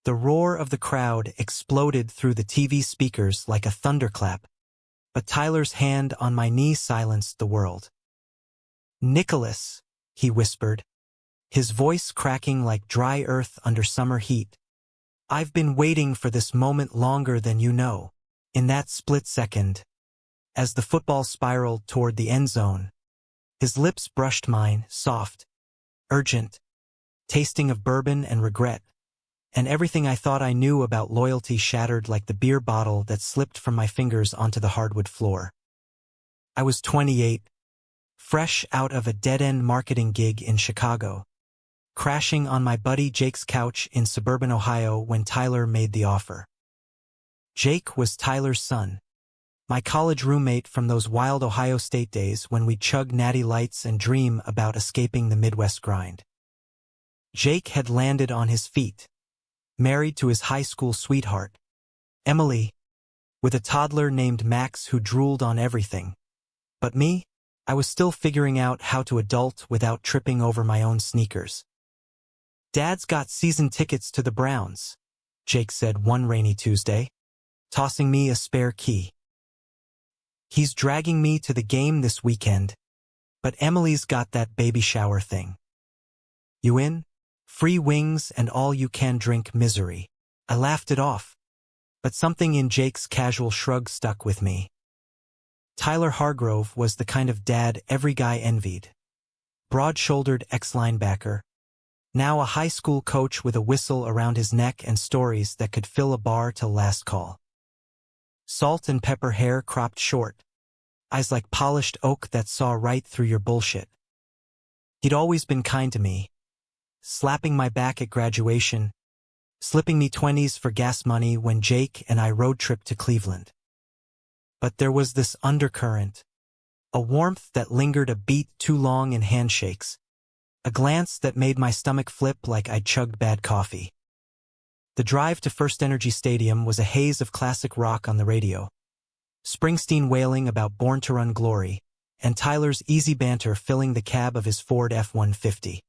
The roar of the crowd exploded through the TV speakers like a thunderclap, but Tyler's hand on my knee silenced the world. "Nicholas," he whispered, his voice cracking like dry earth under summer heat. "I've been waiting for this moment longer than you know." In that split second, as the football spiraled toward the end zone, his lips brushed mine, soft, urgent, tasting of bourbon and regret, and everything I thought I knew about loyalty shattered like the beer bottle that slipped from my fingers onto the hardwood floor. I was 28, fresh out of a dead-end marketing gig in Chicago, crashing on my buddy Jake's couch in suburban Ohio when Tyler made the offer. Jake was Tyler's son, my college roommate from those wild Ohio State days when we'd chug Natty Lights and dream about escaping the Midwest grind. Jake had landed on his feet, married to his high school sweetheart, Emily, with a toddler named Max who drooled on everything. But me, I was still figuring out how to adult without tripping over my own sneakers. "Dad's got season tickets to the Browns," Jake said one rainy Tuesday, tossing me a spare key. "He's dragging me to the game this weekend, but Emily's got that baby shower thing." "You in? Free wings and all-you-can-drink misery." I laughed it off, but something in Jake's casual shrug stuck with me. Tyler Hargrove was the kind of dad every guy envied. Broad-shouldered ex-linebacker, now a high school coach with a whistle around his neck and stories that could fill a bar till last call. Salt and pepper hair cropped short, eyes like polished oak that saw right through your bullshit. He'd always been kind to me, slapping my back at graduation, slipping me 20s for gas money when Jake and I road tripped to Cleveland. But there was this undercurrent, a warmth that lingered a beat too long in handshakes, a glance that made my stomach flip like I'd chugged bad coffee. The drive to First Energy Stadium was a haze of classic rock on the radio, Springsteen wailing about Born to Run Glory, and Tyler's easy banter filling the cab of his Ford F-150.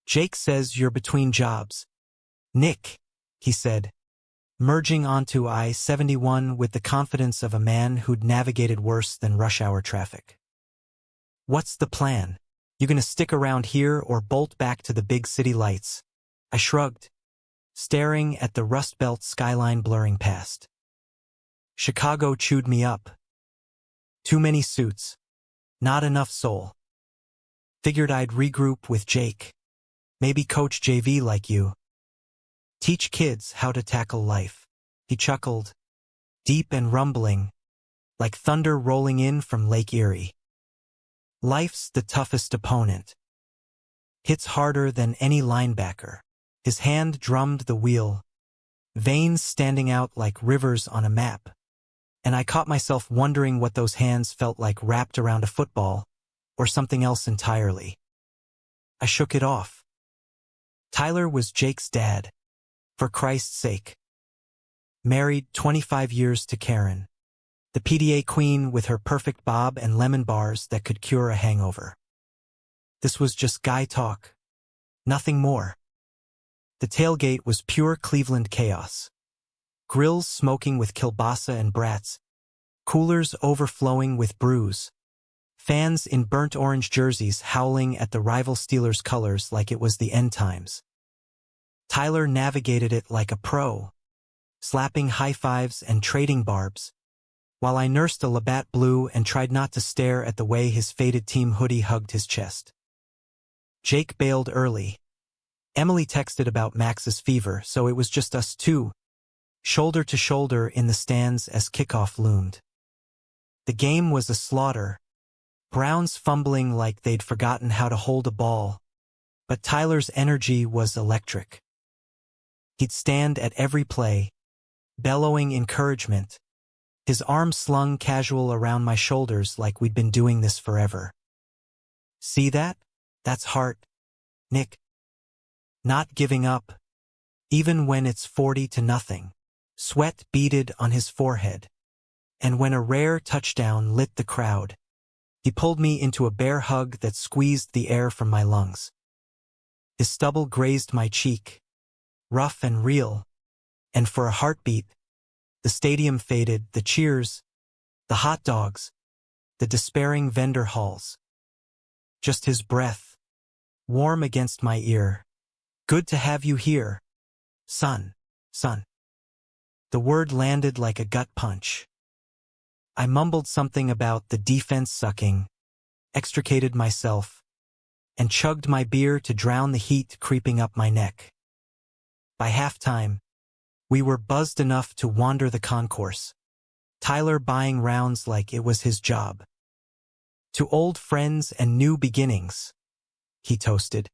"Jake says you're between jobs. Nick," he said, merging onto I-71 with the confidence of a man who'd navigated worse than rush hour traffic. "What's the plan? You gonna stick around here or bolt back to the big city lights?" I shrugged, staring at the Rust Belt skyline blurring past. Chicago chewed me up. Too many suits. Not enough soul. Figured I'd regroup with Jake. Maybe coach JV like you. Teach kids how to tackle life. He chuckled, deep and rumbling, like thunder rolling in from Lake Erie. "Life's the toughest opponent. Hits harder than any linebacker." His hand drummed the wheel, veins standing out like rivers on a map, and I caught myself wondering what those hands felt like wrapped around a football, or something else entirely. I shook it off. Tyler was Jake's dad, for Christ's sake. Married 25 years to Karen, the PDA queen with her perfect bob and lemon bars that could cure a hangover. This was just guy talk, nothing more. The tailgate was pure Cleveland chaos. Grills smoking with kielbasa and brats, coolers overflowing with brews, fans in burnt orange jerseys howling at the rival Steelers' colors like it was the end times. Tyler navigated it like a pro, slapping high fives and trading barbs, while I nursed a Labatt Blue and tried not to stare at the way his faded team hoodie hugged his chest. Jake bailed early. Emily texted about Max's fever, so it was just us two, shoulder to shoulder in the stands as kickoff loomed. The game was a slaughter, Browns fumbling like they'd forgotten how to hold a ball, but Tyler's energy was electric. He'd stand at every play, bellowing encouragement, his arms slung casual around my shoulders like we'd been doing this forever. "See that? That's heart, Nick. Not giving up, even when it's 40-0. Sweat beaded on his forehead, and when a rare touchdown lit the crowd, he pulled me into a bear hug that squeezed the air from my lungs. His stubble grazed my cheek, rough and real, and for a heartbeat, the stadium faded, the cheers, the hot dogs, the despairing vendor halls. Just his breath, warm against my ear. Good to have you here, son, son. The word landed like a gut punch. I mumbled something about the defense sucking, extricated myself, and chugged my beer to drown the heat creeping up my neck. By halftime, we were buzzed enough to wander the concourse, Tyler buying rounds like it was his job. To old friends and new beginnings, he toasted,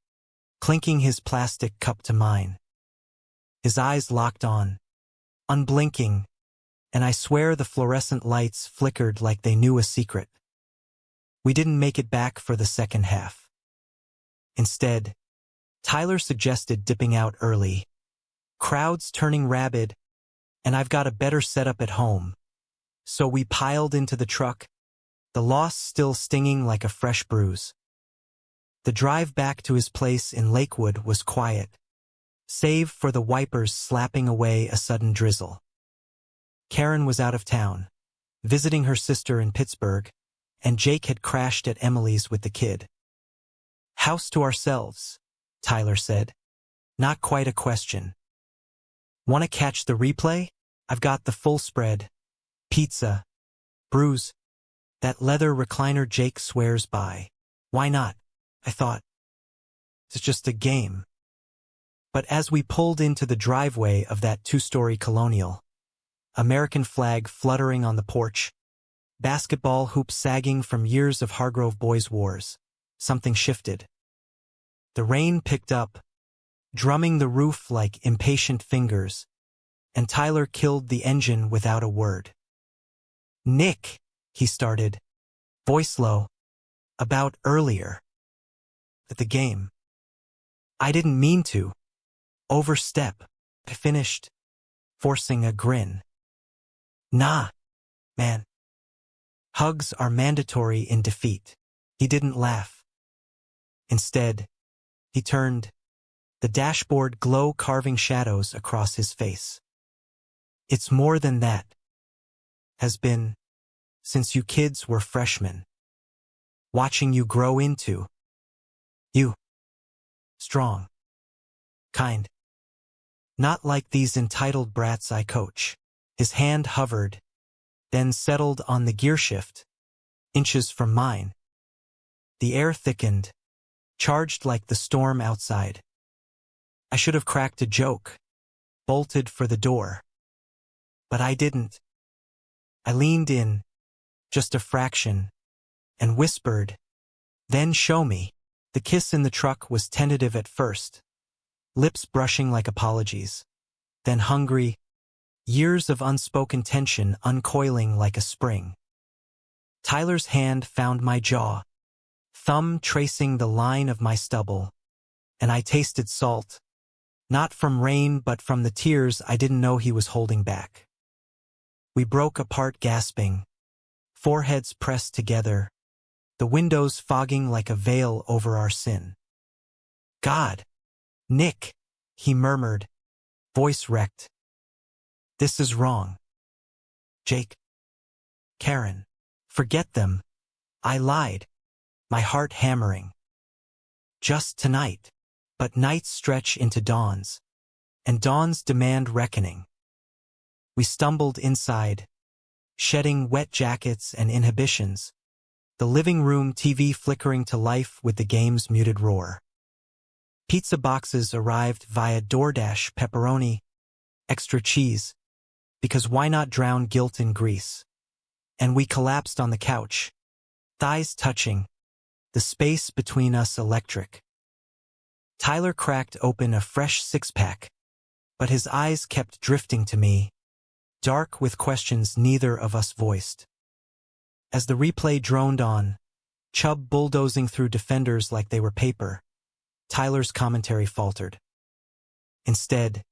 clinking his plastic cup to mine. His eyes locked on, unblinking, and I swear the fluorescent lights flickered like they knew a secret. We didn't make it back for the second half. Instead, Tyler suggested dipping out early. Crowds turning rabid, and I've got a better setup at home. So we piled into the truck, the loss still stinging like a fresh bruise. The drive back to his place in Lakewood was quiet, save for the wipers slapping away a sudden drizzle. Karen was out of town, visiting her sister in Pittsburgh, and Jake had crashed at Emily's with the kid. House to ourselves, Tyler said. Not quite a question. Want to catch the replay? I've got the full spread. Pizza. Brews. That leather recliner Jake swears by. Why not? I thought. It's just a game. But as we pulled into the driveway of that two-story colonial, American flag fluttering on the porch, basketball hoops sagging from years of Hargrove boys' wars, something shifted. The rain picked up, drumming the roof like impatient fingers, and Tyler killed the engine without a word. Nick, he started, voice low, about earlier. At the game. I didn't mean to. Overstep. I finished, forcing a grin. Nah, man. Hugs are mandatory in defeat. He didn't laugh. Instead, he turned, the dashboard glow carving shadows across his face. It's more than that. Has been, since you kids were freshmen. Watching you grow into. You. Strong. Kind. Not like these entitled brats I coach. His hand hovered, then settled on the gearshift, inches from mine. The air thickened, charged like the storm outside. I should have cracked a joke, bolted for the door. But I didn't. I leaned in, just a fraction, and whispered, then show me. The kiss in the truck was tentative at first, lips brushing like apologies, then hungry, years of unspoken tension uncoiling like a spring. Tyler's hand found my jaw, thumb tracing the line of my stubble, and I tasted salt, not from rain but from the tears I didn't know he was holding back. We broke apart gasping, foreheads pressed together, the windows fogging like a veil over our sin. God! Nick! He murmured, voice wrecked. This is wrong. Jake. Karen. Forget them. I lied. My heart hammering. Just tonight. But nights stretch into dawns, and dawns demand reckoning. We stumbled inside, shedding wet jackets and inhibitions, the living room TV flickering to life with the game's muted roar. Pizza boxes arrived via DoorDash, pepperoni, extra cheese, because why not drown guilt in grease? And we collapsed on the couch, thighs touching, the space between us electric. Tyler cracked open a fresh six-pack, but his eyes kept drifting to me, dark with questions neither of us voiced. As the replay droned on, Chubb bulldozing through defenders like they were paper, Tyler's commentary faltered. Instead,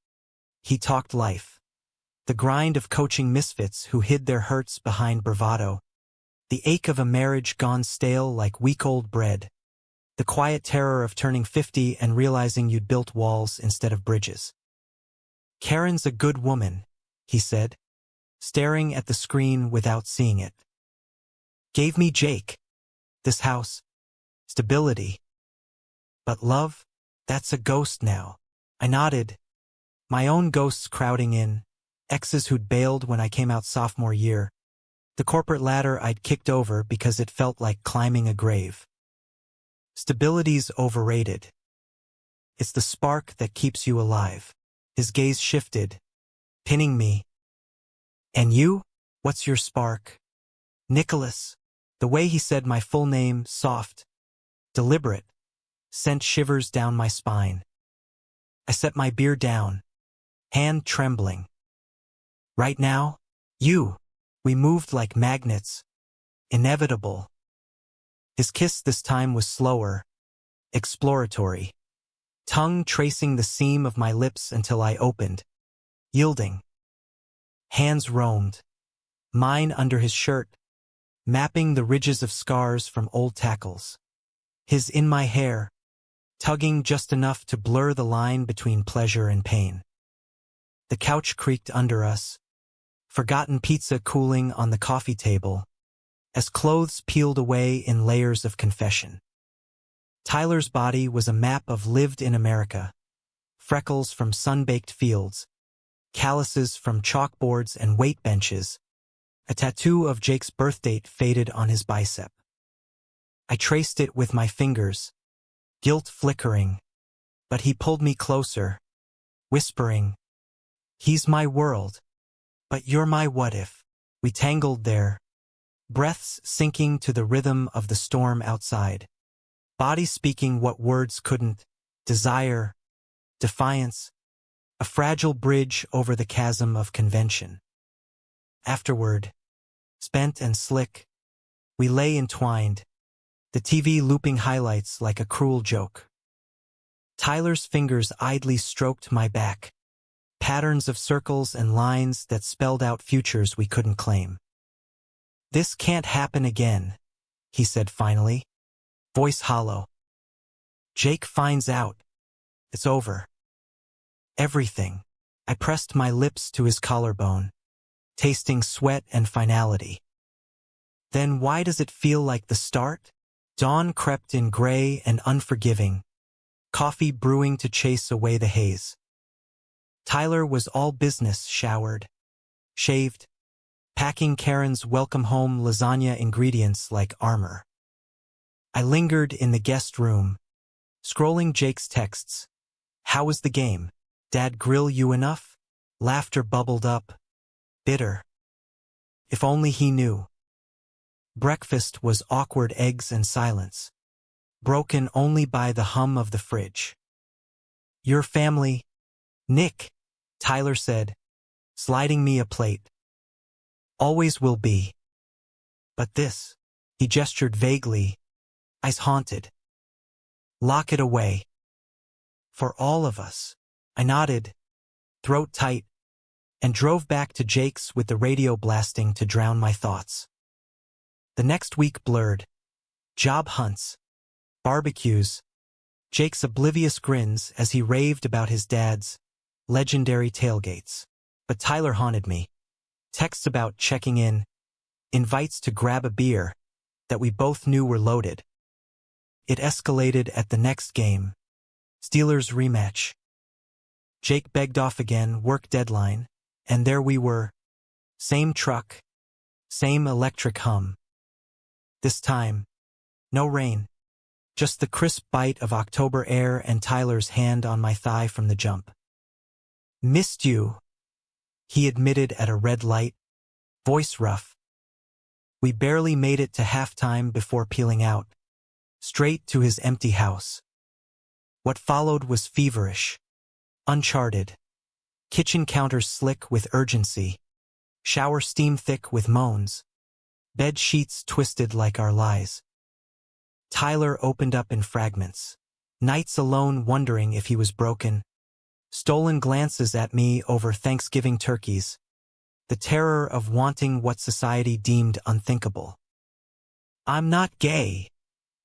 he talked life, the grind of coaching misfits who hid their hurts behind bravado, the ache of a marriage gone stale like week-old bread, the quiet terror of turning 50 and realizing you'd built walls instead of bridges. Karen's a good woman, he said, staring at the screen without seeing it. Gave me Jake, this house, stability. But love, that's a ghost now. I nodded. My own ghosts crowding in, exes who'd bailed when I came out sophomore year, the corporate ladder I'd kicked over because it felt like climbing a grave. Stability's overrated. It's the spark that keeps you alive. His gaze shifted, pinning me. And you? What's your spark? Nicholas. The way he said my full name, soft, deliberate, sent shivers down my spine. I set my beer down, hand trembling. Right now? You. We moved like magnets. Inevitable. His kiss this time was slower, exploratory. Tongue tracing the seam of my lips until I opened, yielding. Hands roamed, mine under his shirt, mapping the ridges of scars from old tackles. His in my hair, tugging just enough to blur the line between pleasure and pain. The couch creaked under us, forgotten pizza cooling on the coffee table, as clothes peeled away in layers of confession. Tyler's body was a map of lived-in America, freckles from sun-baked fields, calluses from chalkboards and weight benches, a tattoo of Jake's birthdate faded on his bicep. I traced it with my fingers, guilt flickering, but he pulled me closer, whispering, "He's my world, but you're my what-if." We tangled there, breaths sinking to the rhythm of the storm outside, body speaking what words couldn't, desire, defiance, a fragile bridge over the chasm of convention. Afterward, spent and slick, we lay entwined, the TV looping highlights like a cruel joke. Tyler's fingers idly stroked my back, patterns of circles and lines that spelled out futures we couldn't claim. "This can't happen again," he said finally, voice hollow. "Jake finds out. It's over. Everything." I pressed my lips to his collarbone, tasting sweat and finality. "Then why does it feel like the start?" Dawn crept in gray and unforgiving, coffee brewing to chase away the haze. Tyler was all business, showered, shaved, packing Karen's welcome home lasagna ingredients like armor. I lingered in the guest room, scrolling Jake's texts. "How was the game? Dad grill you enough?" Laughter bubbled up, bitter. If only he knew. Breakfast was awkward eggs and silence, broken only by the hum of the fridge. "Your family, Nick," Tyler said, sliding me a plate. "Always will be. But this," he gestured vaguely, eyes haunted. "Lock it away. For all of us." I nodded, throat tight, and drove back to Jake's with the radio blasting to drown my thoughts. The next week blurred. Job hunts, barbecues, Jake's oblivious grins as he raved about his dad's legendary tailgates. But Tyler haunted me. Texts about checking in, invites to grab a beer, that we both knew were loaded. It escalated at the next game, Steelers rematch. Jake begged off again, work deadline, and there we were. Same truck, same electric hum. This time, no rain, just the crisp bite of October air and Tyler's hand on my thigh from the jump. "Missed you," he admitted at a red light, voice rough. We barely made it to halftime before peeling out, straight to his empty house. What followed was feverish, uncharted. Kitchen counters slick with urgency, shower steam thick with moans, bed sheets twisted like our lies. Tyler opened up in fragments, nights alone wondering if he was broken, stolen glances at me over Thanksgiving turkeys, the terror of wanting what society deemed unthinkable. "I'm not gay,"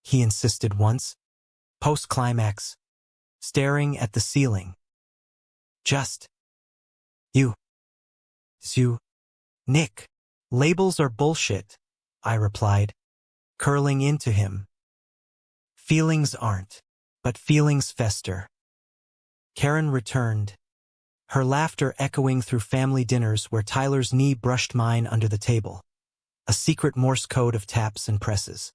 he insisted once, post-climax, staring at the ceiling. "Just You, Nick. Labels are bullshit, I replied, curling into him. Feelings aren't, but feelings fester. Karen returned, her laughter echoing through family dinners where Tyler's knee brushed mine under the table, a secret Morse code of taps and presses.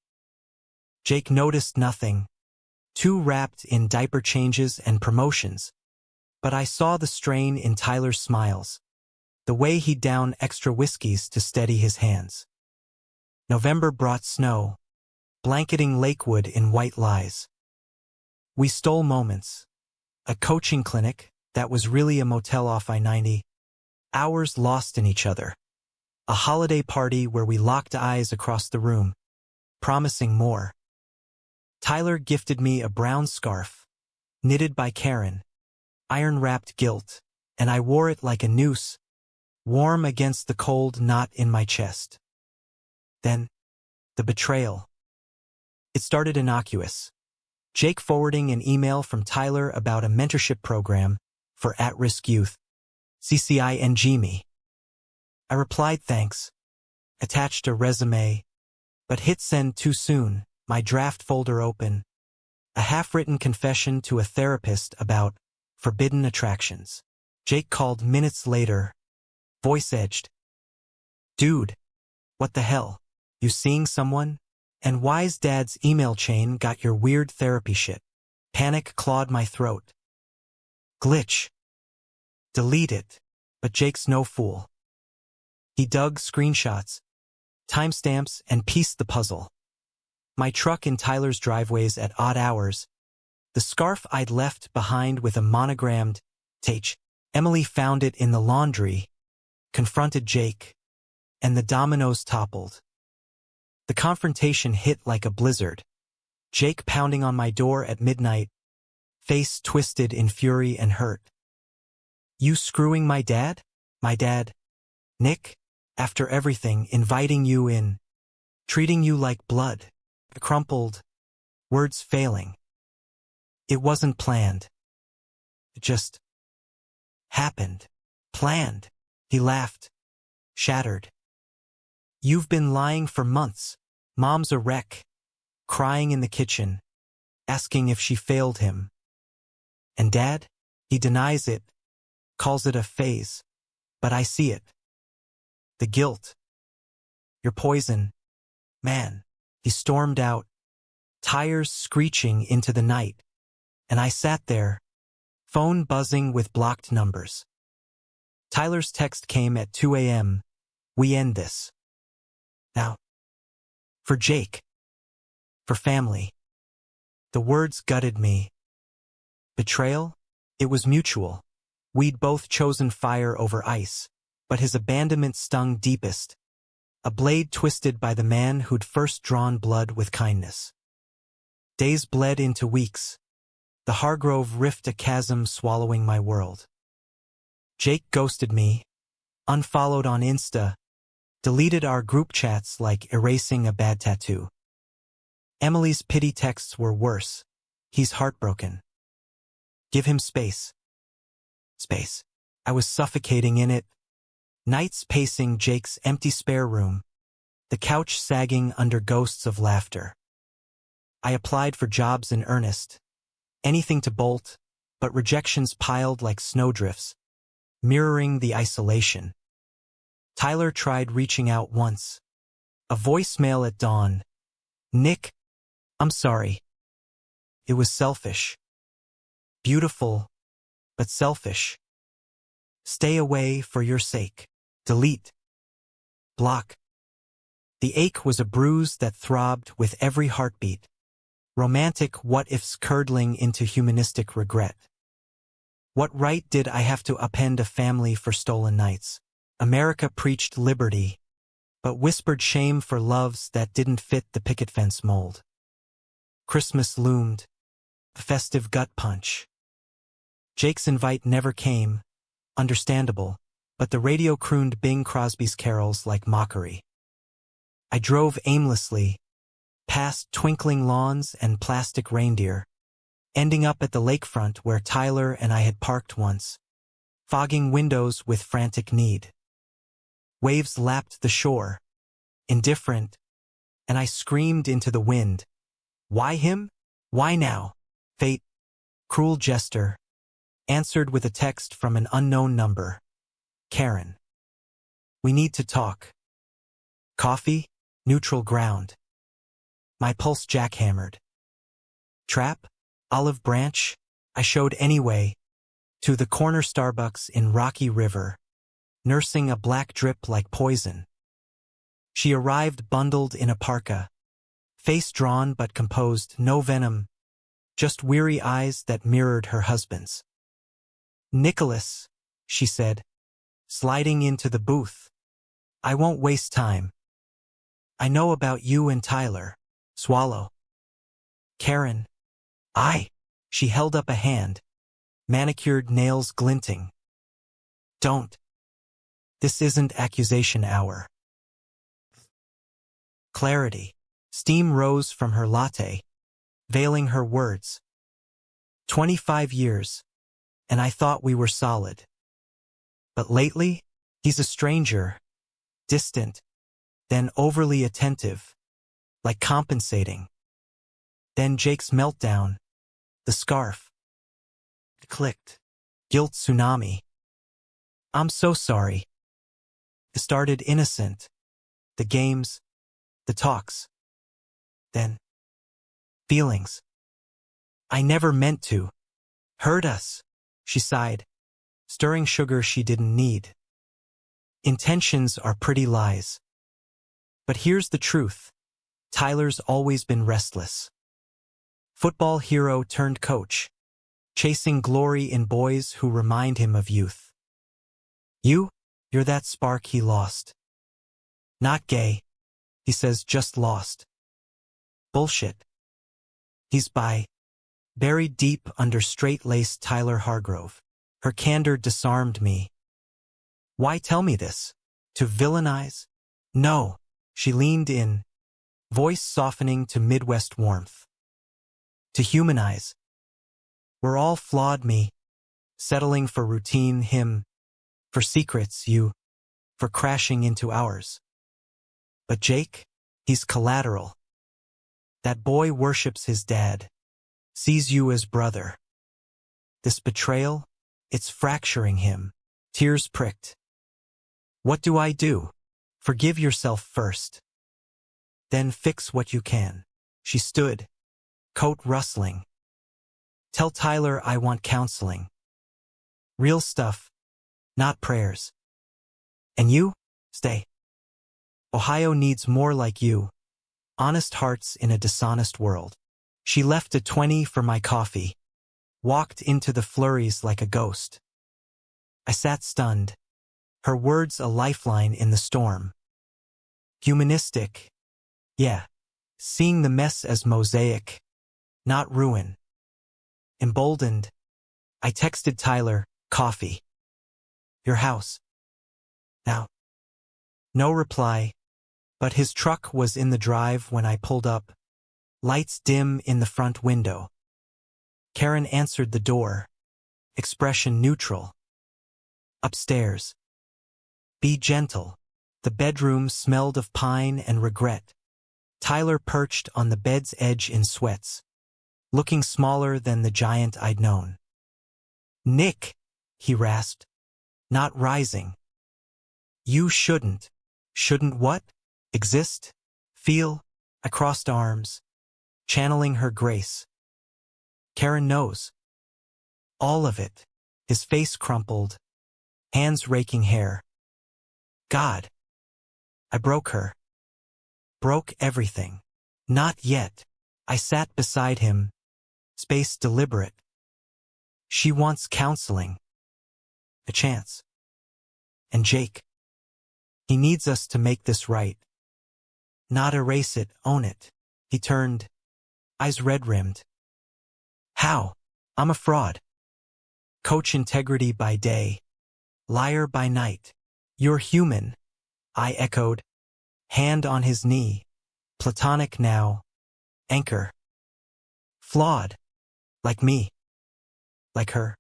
Jake noticed nothing, too wrapped in diaper changes and promotions, but I saw the strain in Tyler's smiles, the way he'd down extra whiskeys to steady his hands. November brought snow, blanketing Lakewood in white lies. We stole moments, a coaching clinic that was really a motel off I-90, hours lost in each other, a holiday party where we locked eyes across the room, promising more. Tyler gifted me a brown scarf, knitted by Karen, iron-wrapped gilt, and I wore it like a noose, warm against the cold knot in my chest. Then, the betrayal. It started innocuous. Jake forwarding an email from Tyler about a mentorship program for at-risk youth. CCING me. I replied thanks, attached a resume, but hit send too soon, my draft folder open, a half-written confession to a therapist about forbidden attractions. Jake called minutes later, voice edged. Dude, what the hell? You seeing someone? And why's Dad's email chain got your weird therapy shit? Panic clawed my throat. Glitch. Delete it, but Jake's no fool. He dug screenshots, timestamps, and pieced the puzzle. My truck in Tyler's driveways at odd hours, the scarf I'd left behind with a monogrammed H. Emily found it in the laundry, confronted Jake, and the dominoes toppled. The confrontation hit like a blizzard. Jake pounding on my door at midnight, face twisted in fury and hurt. You screwing my dad? My dad, Nick, after everything, inviting you in, treating you like blood, crumpled, words failing. It wasn't planned. It just happened. Planned. He laughed, shattered. You've been lying for months. Mom's a wreck, crying in the kitchen, asking if she failed him. And Dad? He denies it, calls it a phase, but I see it. The guilt. Your poison. Man, he stormed out, tires screeching into the night, and I sat there, phone buzzing with blocked numbers. Tyler's text came at 2 a.m. We end this. Now. For Jake. For family. The words gutted me. Betrayal? It was mutual. We'd both chosen fire over ice, but his abandonment stung deepest. A blade twisted by the man who'd first drawn blood with kindness. Days bled into weeks. The Hargrove rift a chasm swallowing my world. Jake ghosted me, unfollowed on Insta, deleted our group chats like erasing a bad tattoo. Emily's pity texts were worse. He's heartbroken. Give him space. Space. I was suffocating in it. Nights pacing Jake's empty spare room, the couch sagging under ghosts of laughter. I applied for jobs in earnest, anything to bolt, but rejections piled like snowdrifts, mirroring the isolation. Tyler tried reaching out once. A voicemail at dawn. Nick, I'm sorry. It was selfish. Beautiful, but selfish. Stay away for your sake. Delete. Block. The ache was a bruise that throbbed with every heartbeat. Romantic what-ifs curdling into humanistic regret. What right did I have to upend a family for stolen nights? America preached liberty, but whispered shame for loves that didn't fit the picket fence mold. Christmas loomed, a festive gut punch. Jake's invite never came, understandable, but the radio crooned Bing Crosby's carols like mockery. I drove aimlessly, past twinkling lawns and plastic reindeer, ending up at the lakefront where Tyler and I had parked once, fogging windows with frantic need. Waves lapped the shore, indifferent, and I screamed into the wind. Why him? Why now? Fate, cruel jester, answered with a text from an unknown number. Karen. We need to talk. Coffee? Neutral ground. My pulse jackhammered. Trap? Olive branch? I showed anyway, to the corner Starbucks in Rocky River, nursing a black drip like poison. She arrived bundled in a parka, face drawn but composed, no venom, just weary eyes that mirrored her husband's. Nicholas, she said, sliding into the booth. I won't waste time. I know about you and Tyler. Swallow. Karen. She held up a hand, manicured nails glinting. Don't. This isn't accusation hour. Clarity. Steam rose from her latte, veiling her words. 25 years, and I thought we were solid. But lately, he's a stranger, distant, then overly attentive, like compensating. Then Jake's meltdown, the scarf. It clicked. Guilt tsunami. I'm so sorry. It started innocent. The games, the talks. Then, feelings. I never meant to. Hurt us, she sighed, stirring sugar she didn't need. Intentions are pretty lies. But here's the truth. Tyler's always been restless. Football hero turned coach, chasing glory in boys who remind him of youth. You're that spark he lost. Not gay, he says, just lost. Bullshit. He's buried deep under straight-laced Tyler Hargrove. Her candor disarmed me. Why tell me this? To villainize? No. She leaned in, voice softening to Midwest warmth. To humanize. We're all flawed, me. Settling for routine, him. For secrets, you. For crashing into ours. But Jake? He's collateral. That boy worships his dad. Sees you as brother. This betrayal? It's fracturing him. Tears pricked. What do I do? Forgive yourself first. Then fix what you can. She stood, coat rustling. Tell Tyler I want counseling. Real stuff, not prayers. And you? Stay. Ohio needs more like you. Honest hearts in a dishonest world. She left a 20 for my coffee. Walked into the flurries like a ghost. I sat stunned. Her words a lifeline in the storm. Humanistic. Yeah. Seeing the mess as mosaic, not ruin. Emboldened, I texted Tyler, coffee. Your house. Now. No reply, but his truck was in the drive when I pulled up. Lights dim in the front window. Karen answered the door. Expression neutral. Upstairs. Be gentle. The bedroom smelled of pine and regret. Tyler perched on the bed's edge in sweats, looking smaller than the giant I'd known. Nick, he rasped, not rising. You shouldn't. Shouldn't what? Exist? Feel? I crossed arms, channeling her grace. Karen knows. All of it. His face crumpled, hands raking hair. God. I broke her. Broke everything. Not yet. I sat beside him, space deliberate. She wants counseling. A chance. And Jake. He needs us to make this right. Not erase it, own it. He turned, eyes red-rimmed. How? I'm a fraud. Coach integrity by day, liar by night. You're human, I echoed, hand on his knee. Platonic now, anchor. Flawed, like me, like her.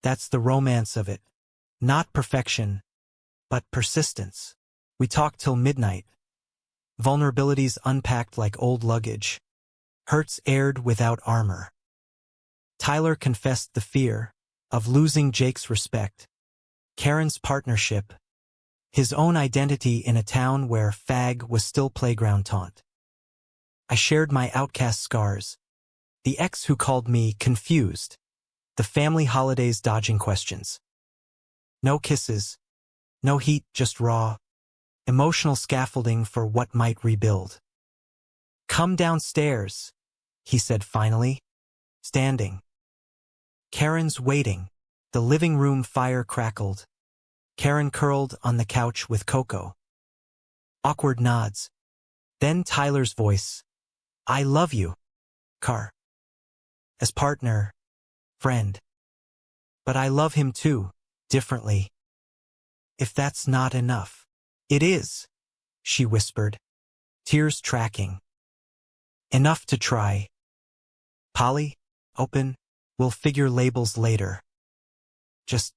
That's the romance of it. Not perfection, but persistence. We talked till midnight. Vulnerabilities unpacked like old luggage. Hurts aired without armor. Tyler confessed the fear of losing Jake's respect, Karen's partnership, his own identity in a town where fag was still playground taunt. I shared my outcast scars, the ex who called me confused, the family holidays dodging questions. No kisses, no heat, just raw, emotional scaffolding for what might rebuild. "Come downstairs," he said finally, standing. Karen's waiting. The living room fire crackled. Karen curled on the couch with Coco. Awkward nods. Then Tyler's voice. "I love you, Car. As partner, friend. But I love him too, differently. If that's not enough." "It is," she whispered, tears tracking. "Enough to try. Polly, open, we'll figure labels later. Just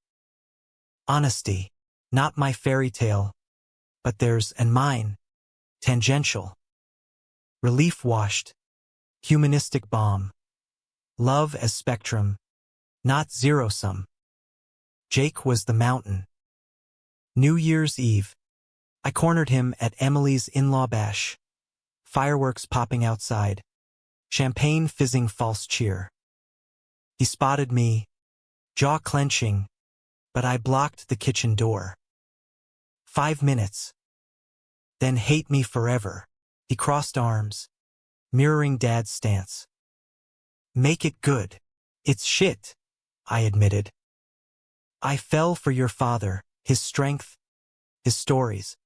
honesty, not my fairy tale, but theirs and mine, tangential. Relief washed, humanistic balm. Love as spectrum, not zero-sum. Jake was the mountain. New Year's Eve. I cornered him at Emily's in-law bash. Fireworks popping outside. Champagne fizzing false cheer. He spotted me, jaw clenching, but I blocked the kitchen door. 5 minutes. Then hate me forever. He crossed arms, mirroring Dad's stance. "Make it good." "It's shit," I admitted. "I fell for your father, his strength, his stories.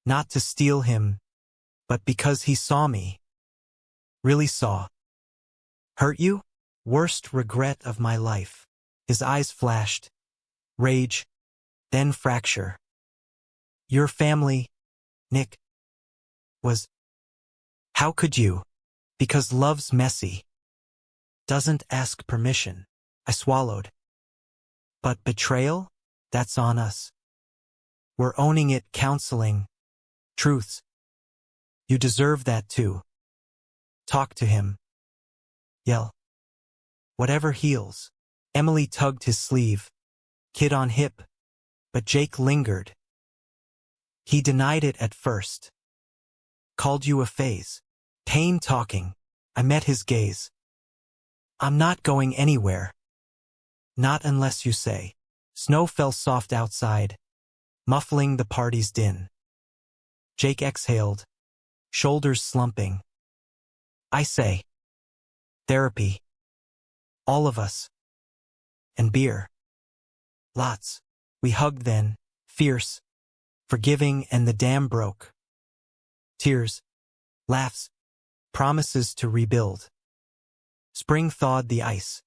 Not to steal him, but because he saw me. Really saw." "Hurt you?" "Worst regret of my life." His eyes flashed. Rage, then fracture. "Your family, Nick, was... How could you? Because love's messy. Doesn't ask permission." I swallowed. "But betrayal? That's on us. We're owning it, counseling. Truths. You deserve that too. Talk to him. Yell. Whatever heals." Emily tugged his sleeve. Kid on hip. But Jake lingered. "He denied it at first. Called you a phase. Pain talking." I met his gaze. "I'm not going anywhere. Not unless you say." Snow fell soft outside, muffling the party's din. Jake exhaled, shoulders slumping. "I say. Therapy. All of us. And beer. Lots." We hugged then, fierce, forgiving, and the dam broke. Tears, laughs, promises to rebuild. Spring thawed the ice.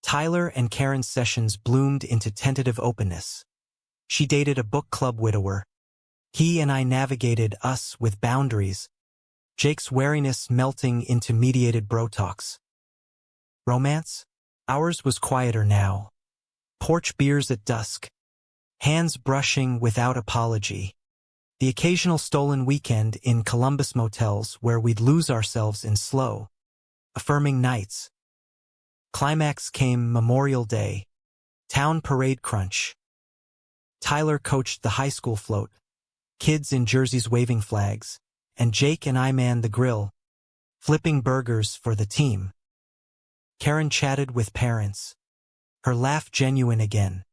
Tyler and Karen's sessions bloomed into tentative openness. She dated a book club widower. He and I navigated us with boundaries, Jake's wariness melting into mediated bro talks. Romance? Ours was quieter now. Porch beers at dusk. Hands brushing without apology. The occasional stolen weekend in Columbus motels where we'd lose ourselves in slow, affirming nights. Climax came Memorial Day. Town parade crunch. Tyler coached the high school float. Kids in jerseys waving flags. And Jake and I manned the grill, flipping burgers for the team. Karen chatted with parents. Her laugh genuine again.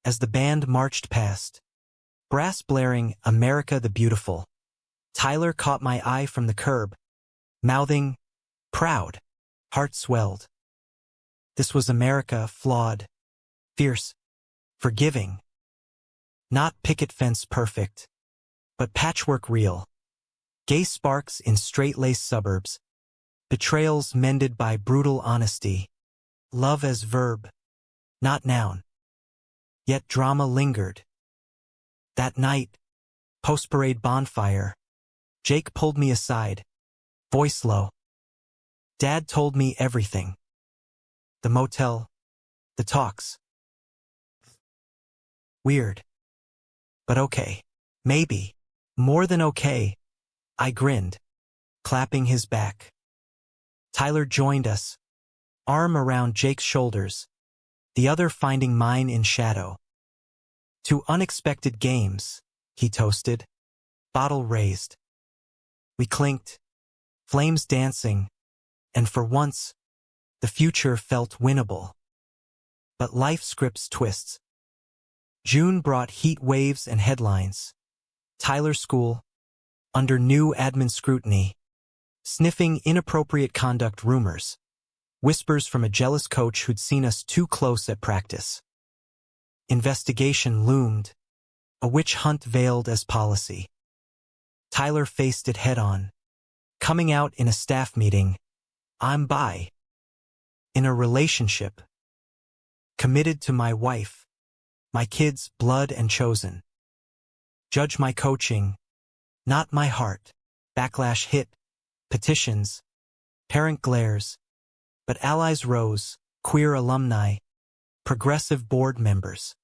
As the band marched past, brass blaring America the Beautiful, Tyler caught my eye from the curb, mouthing, proud. Heart swelled. This was America, flawed, fierce, forgiving. Not picket fence perfect, but patchwork real. Gay sparks in straight-laced suburbs. Betrayals mended by brutal honesty. Love as verb, not noun. Yet drama lingered. That night, post-parade bonfire, Jake pulled me aside, voice low. Dad told me everything. The motel, the talks. Weird. But okay. Maybe. More than okay. I grinned, clapping his back. Tyler joined us, arm around Jake's shoulders, the other finding mine in shadow. To unexpected games, he toasted, bottle raised. We clinked, flames dancing, and for once, the future felt winnable. But life scripts twists. June brought heat waves and headlines. Tyler School, under new admin scrutiny, sniffing inappropriate conduct rumors, whispers from a jealous coach who'd seen us too close at practice. Investigation loomed, a witch hunt veiled as policy. Tyler faced it head-on, coming out in a staff meeting, I'm bi. In a relationship. Committed to my wife, my kids' blood and chosen. Judge my coaching, not my heart. Backlash hit, petitions, parent glares, but allies rose, queer alumni, progressive board members.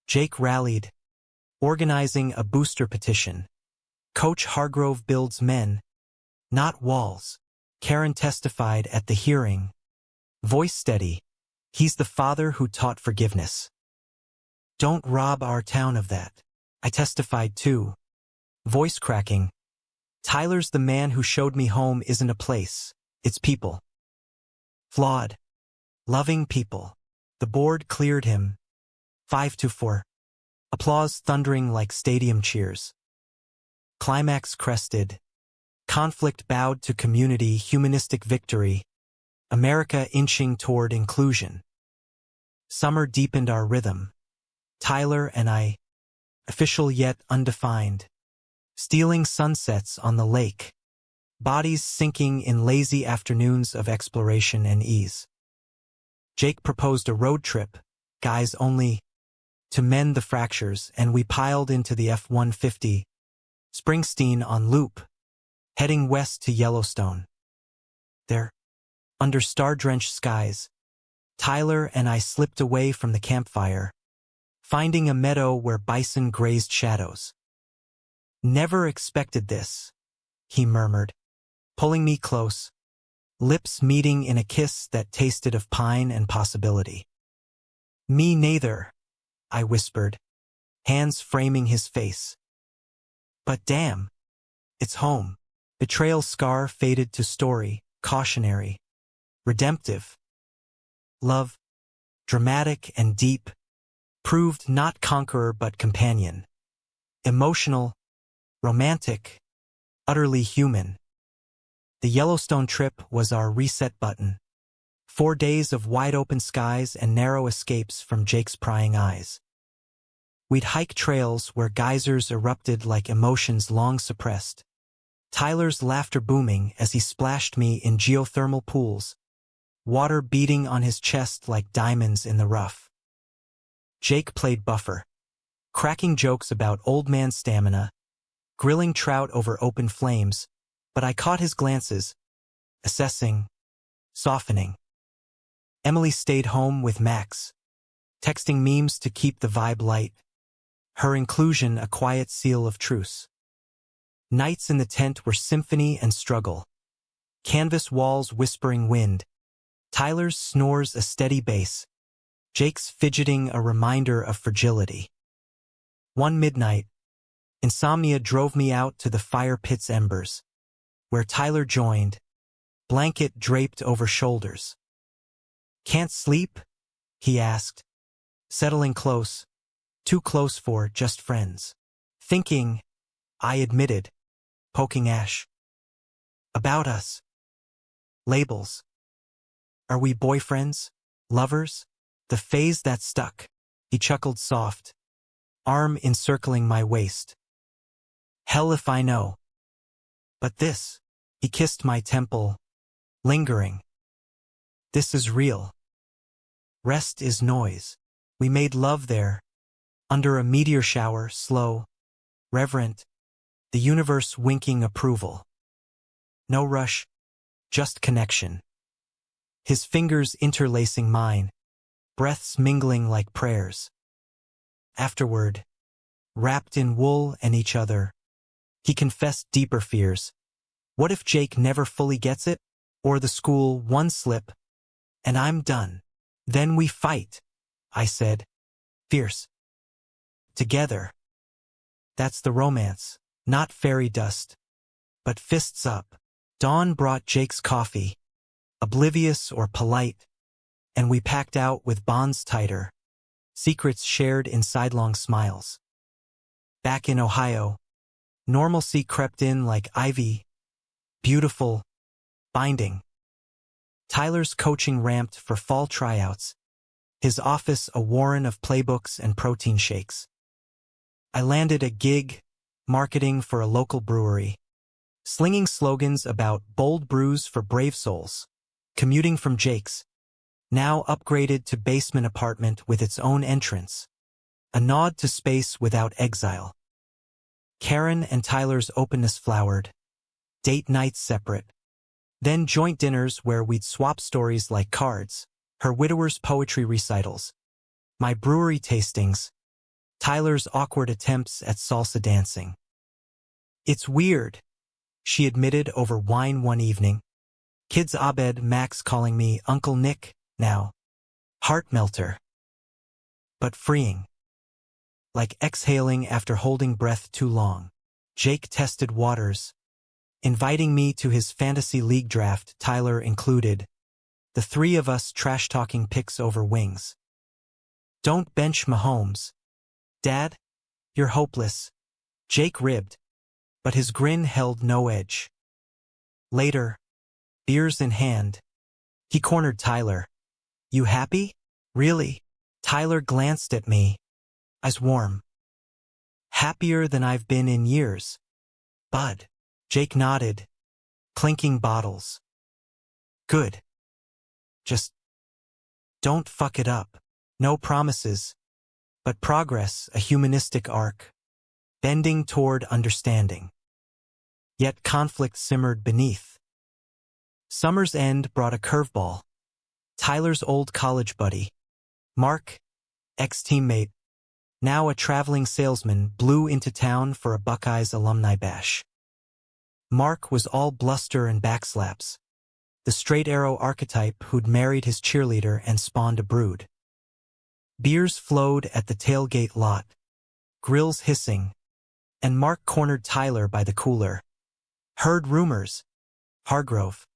Jake rallied, organizing a booster petition. Coach Hargrove builds men, not walls. Karen testified at the hearing. Voice steady. He's the father who taught forgiveness. Don't rob our town of that. I testified too. Voice cracking. Tyler's the man who showed me home isn't a place, it's people. Flawed. Loving people. The board cleared him. 5-4. Applause thundering like stadium cheers. Climax crested. Conflict bowed to community, humanistic victory. America inching toward inclusion. Summer deepened our rhythm. Tyler and I, official yet undefined. Stealing sunsets on the lake. Bodies sinking in lazy afternoons of exploration and ease. Jake proposed a road trip, guys only, to mend the fractures, and we piled into the F-150, Springsteen on loop, heading west to Yellowstone. There, under star-drenched skies, Tyler and I slipped away from the campfire, finding a meadow where bison grazed shadows. Never expected this, he murmured, pulling me close, lips meeting in a kiss that tasted of pine and possibility. Me neither, I whispered, hands framing his face. But damn, it's home. Betrayal scar faded to story, cautionary, redemptive. Love, dramatic and deep, proved not conqueror but companion. Emotional, romantic, utterly human. The Yellowstone trip was our reset button. 4 days of wide-open skies and narrow escapes from Jake's prying eyes. We'd hike trails where geysers erupted like emotions long suppressed. Tyler's laughter booming as he splashed me in geothermal pools, water beating on his chest like diamonds in the rough. Jake played buffer, cracking jokes about old man stamina, grilling trout over open flames, but I caught his glances, assessing, softening. Emily stayed home with Max, texting memes to keep the vibe light, her inclusion a quiet seal of truce. Nights in the tent were symphony and struggle. Canvas walls whispering wind. Tyler's snores a steady bass. Jake's fidgeting a reminder of fragility. One midnight, insomnia drove me out to the fire pit's embers, where Tyler joined, blanket draped over shoulders. Can't sleep? He asked, settling close, too close for just friends. Thinking, I admitted, poking ash. About us. Labels. Are we boyfriends? Lovers? The phase that stuck. He chuckled soft, arm encircling my waist. Hell if I know. But this, he kissed my temple, lingering. This is real. Rest is noise. We made love there, under a meteor shower, slow, reverent, the universe winking approval. No rush, just connection. His fingers interlacing mine, breaths mingling like prayers. Afterward, wrapped in wool and each other. He confessed deeper fears. What if Jake never fully gets it? Or the school one slip, and I'm done. Then we fight, I said. Fierce. Together. That's the romance, not fairy dust, but fists up. Dawn brought Jake's coffee, oblivious or polite, and we packed out with bonds tighter, secrets shared in sidelong smiles. Back in Ohio, normalcy crept in like ivy, beautiful, binding. Tyler's coaching ramped for fall tryouts, his office a warren of playbooks and protein shakes. I landed a gig, marketing for a local brewery, slinging slogans about bold brews for brave souls, commuting from Jake's, now upgraded to basement apartment with its own entrance, a nod to space without exile. Karen and Tyler's openness flowered, date nights separate, then joint dinners where we'd swap stories like cards, her widower's poetry recitals, my brewery tastings, Tyler's awkward attempts at salsa dancing. It's weird, she admitted over wine one evening. Kids Abed Max calling me Uncle Nick now. Heart melter. But freeing. Like exhaling after holding breath too long. Jake tested waters, inviting me to his fantasy league draft, Tyler included. The three of us trash-talking picks over wings. Don't bench Mahomes. Dad, you're hopeless. Jake ribbed, but his grin held no edge. Later, beers in hand, he cornered Tyler. You happy? Really? Tyler glanced at me, eyes warm. Happier than I've been in years. Bud. Jake nodded, clinking bottles. Good. Just don't fuck it up. No promises, but progress, a humanistic arc, bending toward understanding. Yet conflict simmered beneath. Summer's end brought a curveball. Tyler's old college buddy, Mark, ex-teammate, now a traveling salesman, blew into town for a Buckeyes alumni bash. Mark was all bluster and backslaps, the straight-arrow archetype who'd married his cheerleader and spawned a brood. Beers flowed at the tailgate lot, grills hissing, and Mark cornered Tyler by the cooler. Heard rumors. Hargrove.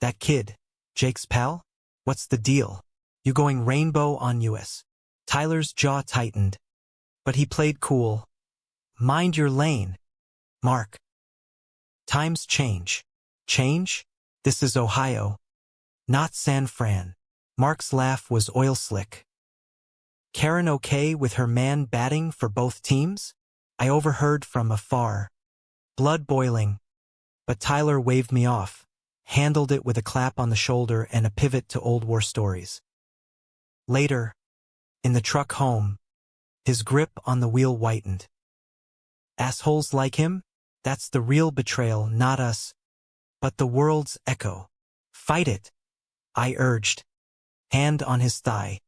That kid, Jake's pal? What's the deal? You going rainbow on us? Tyler's jaw tightened, but he played cool. Mind your lane, Mark. Times change. Change? This is Ohio, not San Fran. Mark's laugh was oil slick. Karen okay with her man batting for both teams? I overheard from afar. Blood boiling. But Tyler waved me off, handled it with a clap on the shoulder and a pivot to old war stories. Later, in the truck home, his grip on the wheel whitened. Assholes like him? That's the real betrayal, not us, but the world's echo. Fight it, I urged, hand on his thigh.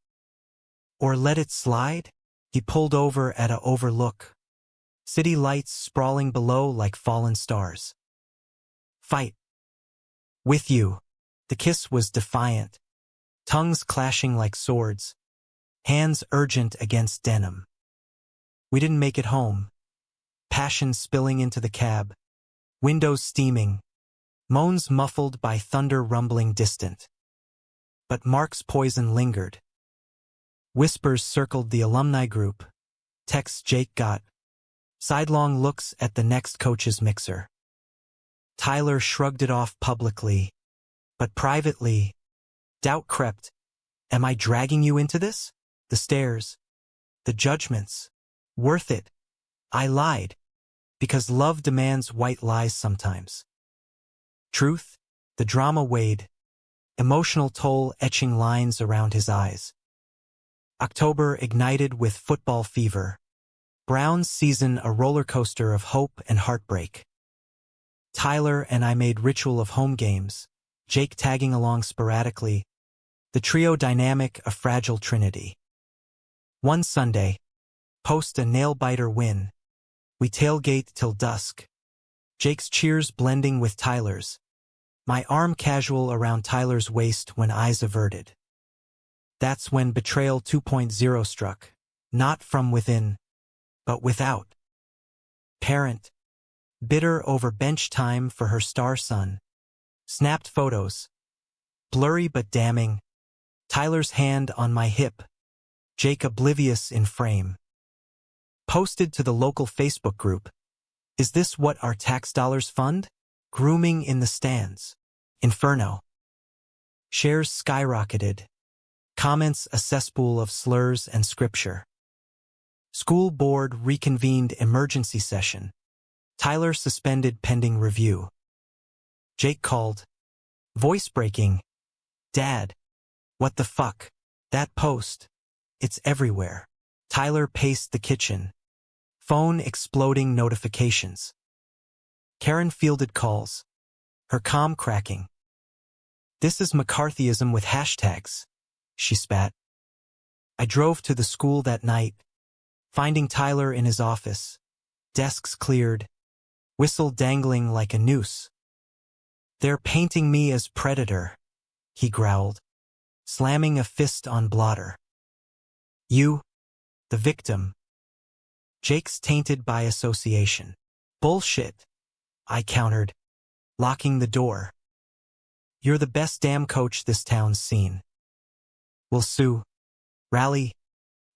Or let it slide? He pulled over at a overlook. City lights sprawling below like fallen stars. Fight. With you. The kiss was defiant, tongues clashing like swords, hands urgent against denim. We didn't make it home. Passion spilling into the cab, windows steaming, moans muffled by thunder rumbling distant. But Mark's poison lingered. Whispers circled the alumni group, texts Jake got, sidelong looks at the next coach's mixer. Tyler shrugged it off publicly, but privately, doubt crept. Am I dragging you into this? The stares, the judgments. Worth it. I lied. Because love demands white lies sometimes. Truth, the drama weighed, emotional toll etching lines around his eyes. October ignited with football fever. Brown's season a roller coaster of hope and heartbreak. Tyler and I made ritual of home games, Jake tagging along sporadically, the trio dynamic a fragile trinity. One Sunday, Post a nail-biter win. We tailgate till dusk. Jake's cheers blending with Tyler's. My arm casual around Tyler's waist when eyes averted. That's when Betrayal 2.0 struck. Not from within, but without. Parent. Bitter over bench time for her star son. Snapped photos. Blurry but damning. Tyler's hand on my hip. Jake oblivious in frame. Posted to the local Facebook group. Is this what our tax dollars fund? Grooming in the stands. Inferno. Shares skyrocketed. Comments a cesspool of slurs and scripture. School board reconvened emergency session. Tyler suspended pending review. Jake called. Voice breaking. Dad. What the fuck? That post. It's everywhere. Tyler paced the kitchen. Phone exploding notifications. Karen fielded calls. Her comm cracking. This is McCarthyism with hashtags, she spat. I drove to the school that night, finding Tyler in his office. Desks cleared. Whistle dangling like a noose. They're painting me as predator, he growled, slamming a fist on blotter. You, the victim. Jake's tainted by association. Bullshit, I countered, locking the door. You're the best damn coach this town's seen. We'll sue, rally,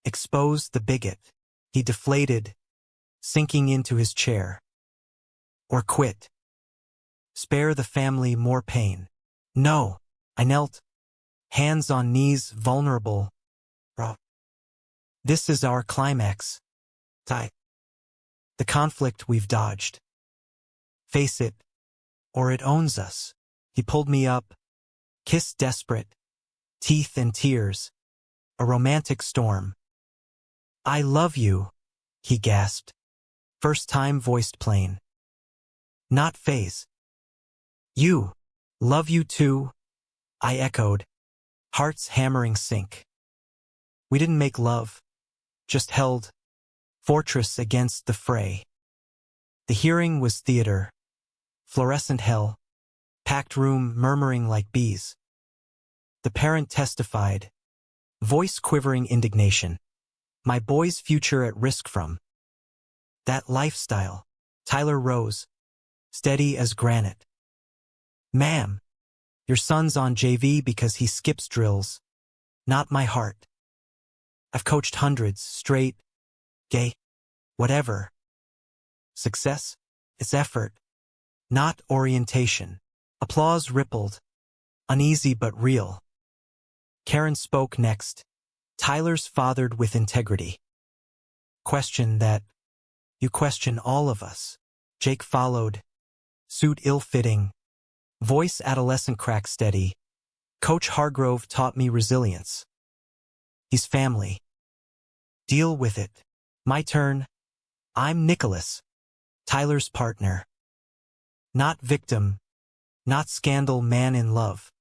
expose the bigot. He deflated, sinking into his chair. Or quit. Spare the family more pain. No, I knelt, hands on knees, vulnerable. This is our climax. Ty. The conflict we've dodged. Face it, or it owns us. He pulled me up, kiss desperate, teeth and tears, a romantic storm. I love you, he gasped, first time voiced plain. Not phase. You, love you too, I echoed, hearts hammering sync. We didn't make love, just held, fortress against the fray. The hearing was theater, fluorescent hell, packed room murmuring like bees. The parent testified, voice quivering indignation. My boy's future at risk from that lifestyle. Tyler rose, steady as granite. Ma'am, your son's on JV because he skips drills. Not my heart. I've coached hundreds, straight, gay, whatever. Success? It's effort, not orientation. Applause rippled, uneasy but real. Karen spoke next. Tyler's fathered with integrity. Question that. You question all of us. Jake followed. Suit ill-fitting. Voice adolescent crack steady. Coach Hargrove taught me resilience. He's family. Deal with it. My turn. I'm Nicholas. Tyler's partner. Not victim. Not scandal, man in love.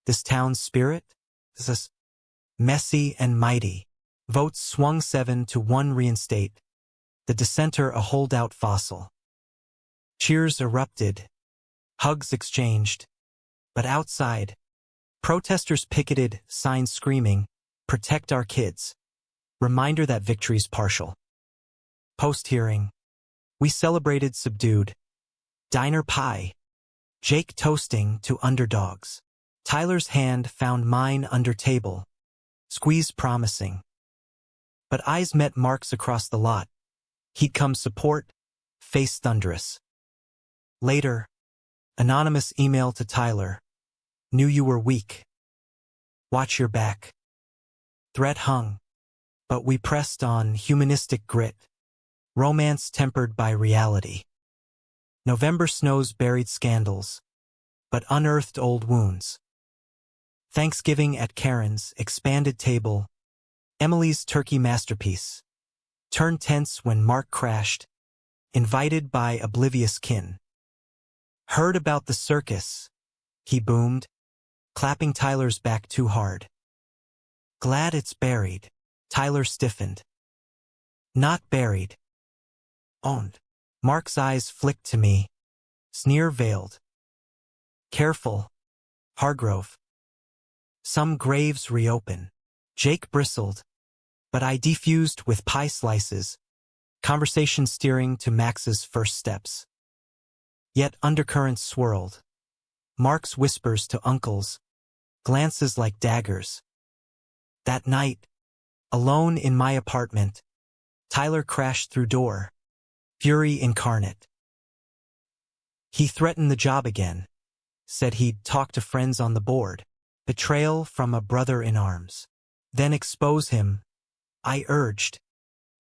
This town's spirit? This messy and mighty. Votes swung 7-1 reinstate. The dissenter a holdout fossil. Cheers erupted. Hugs exchanged. But outside, protesters picketed, signs screaming, protect our kids. Reminder that victory's partial. Post-hearing, we celebrated subdued. Diner pie. Jake toasting to underdogs. Tyler's hand found mine under table. Squeeze promising. But eyes met Mark's across the lot. He'd come support, face thunderous. Later, anonymous email to Tyler. Knew you were weak. Watch your back. Threat hung. But we pressed on humanistic grit. Romance tempered by reality. November snows buried scandals, but unearthed old wounds. Thanksgiving at Karen's expanded table. Emily's turkey masterpiece. Turned tense when Mark crashed. Invited by oblivious kin. Heard about the circus, he boomed, clapping Tyler's back too hard. Glad it's buried. Tyler stiffened. Not buried. Owned. Mark's eyes flicked to me, sneer veiled. Careful, Hargrove. Some graves reopen. Jake bristled, but I defused with pie slices, conversation steering to Max's first steps. Yet undercurrents swirled. Mark's whispers to uncles, glances like daggers. That night, alone in my apartment, Tyler crashed through door, fury incarnate. He threatened the job again, said he'd talk to friends on the board, betrayal from a brother in arms. Then expose him, I urged,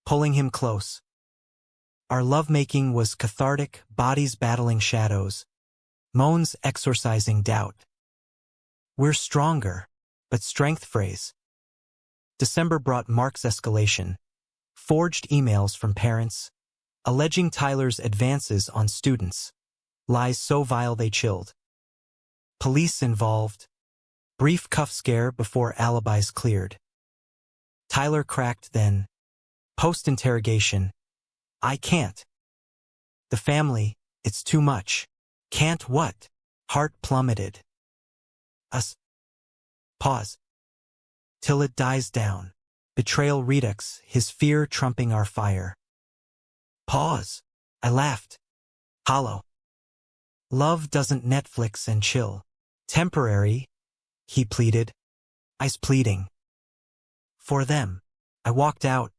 pulling him close. Our lovemaking was cathartic, bodies battling shadows, moans exorcising doubt. We're stronger, but strength phrase. December brought Mark's escalation, forged emails from parents, alleging Tyler's advances on students, lies so vile they chilled. Police involved, brief cuff scare before alibis cleared. Tyler cracked then, post-interrogation, I can't. The family, it's too much. Can't what? Heart plummeted. Us. Pause. Till it dies down. Betrayal redux, his fear trumping our fire. Pause. I laughed. Hollow. Love doesn't Netflix and chill. Temporary, he pleaded. I's pleading. For them. I walked out,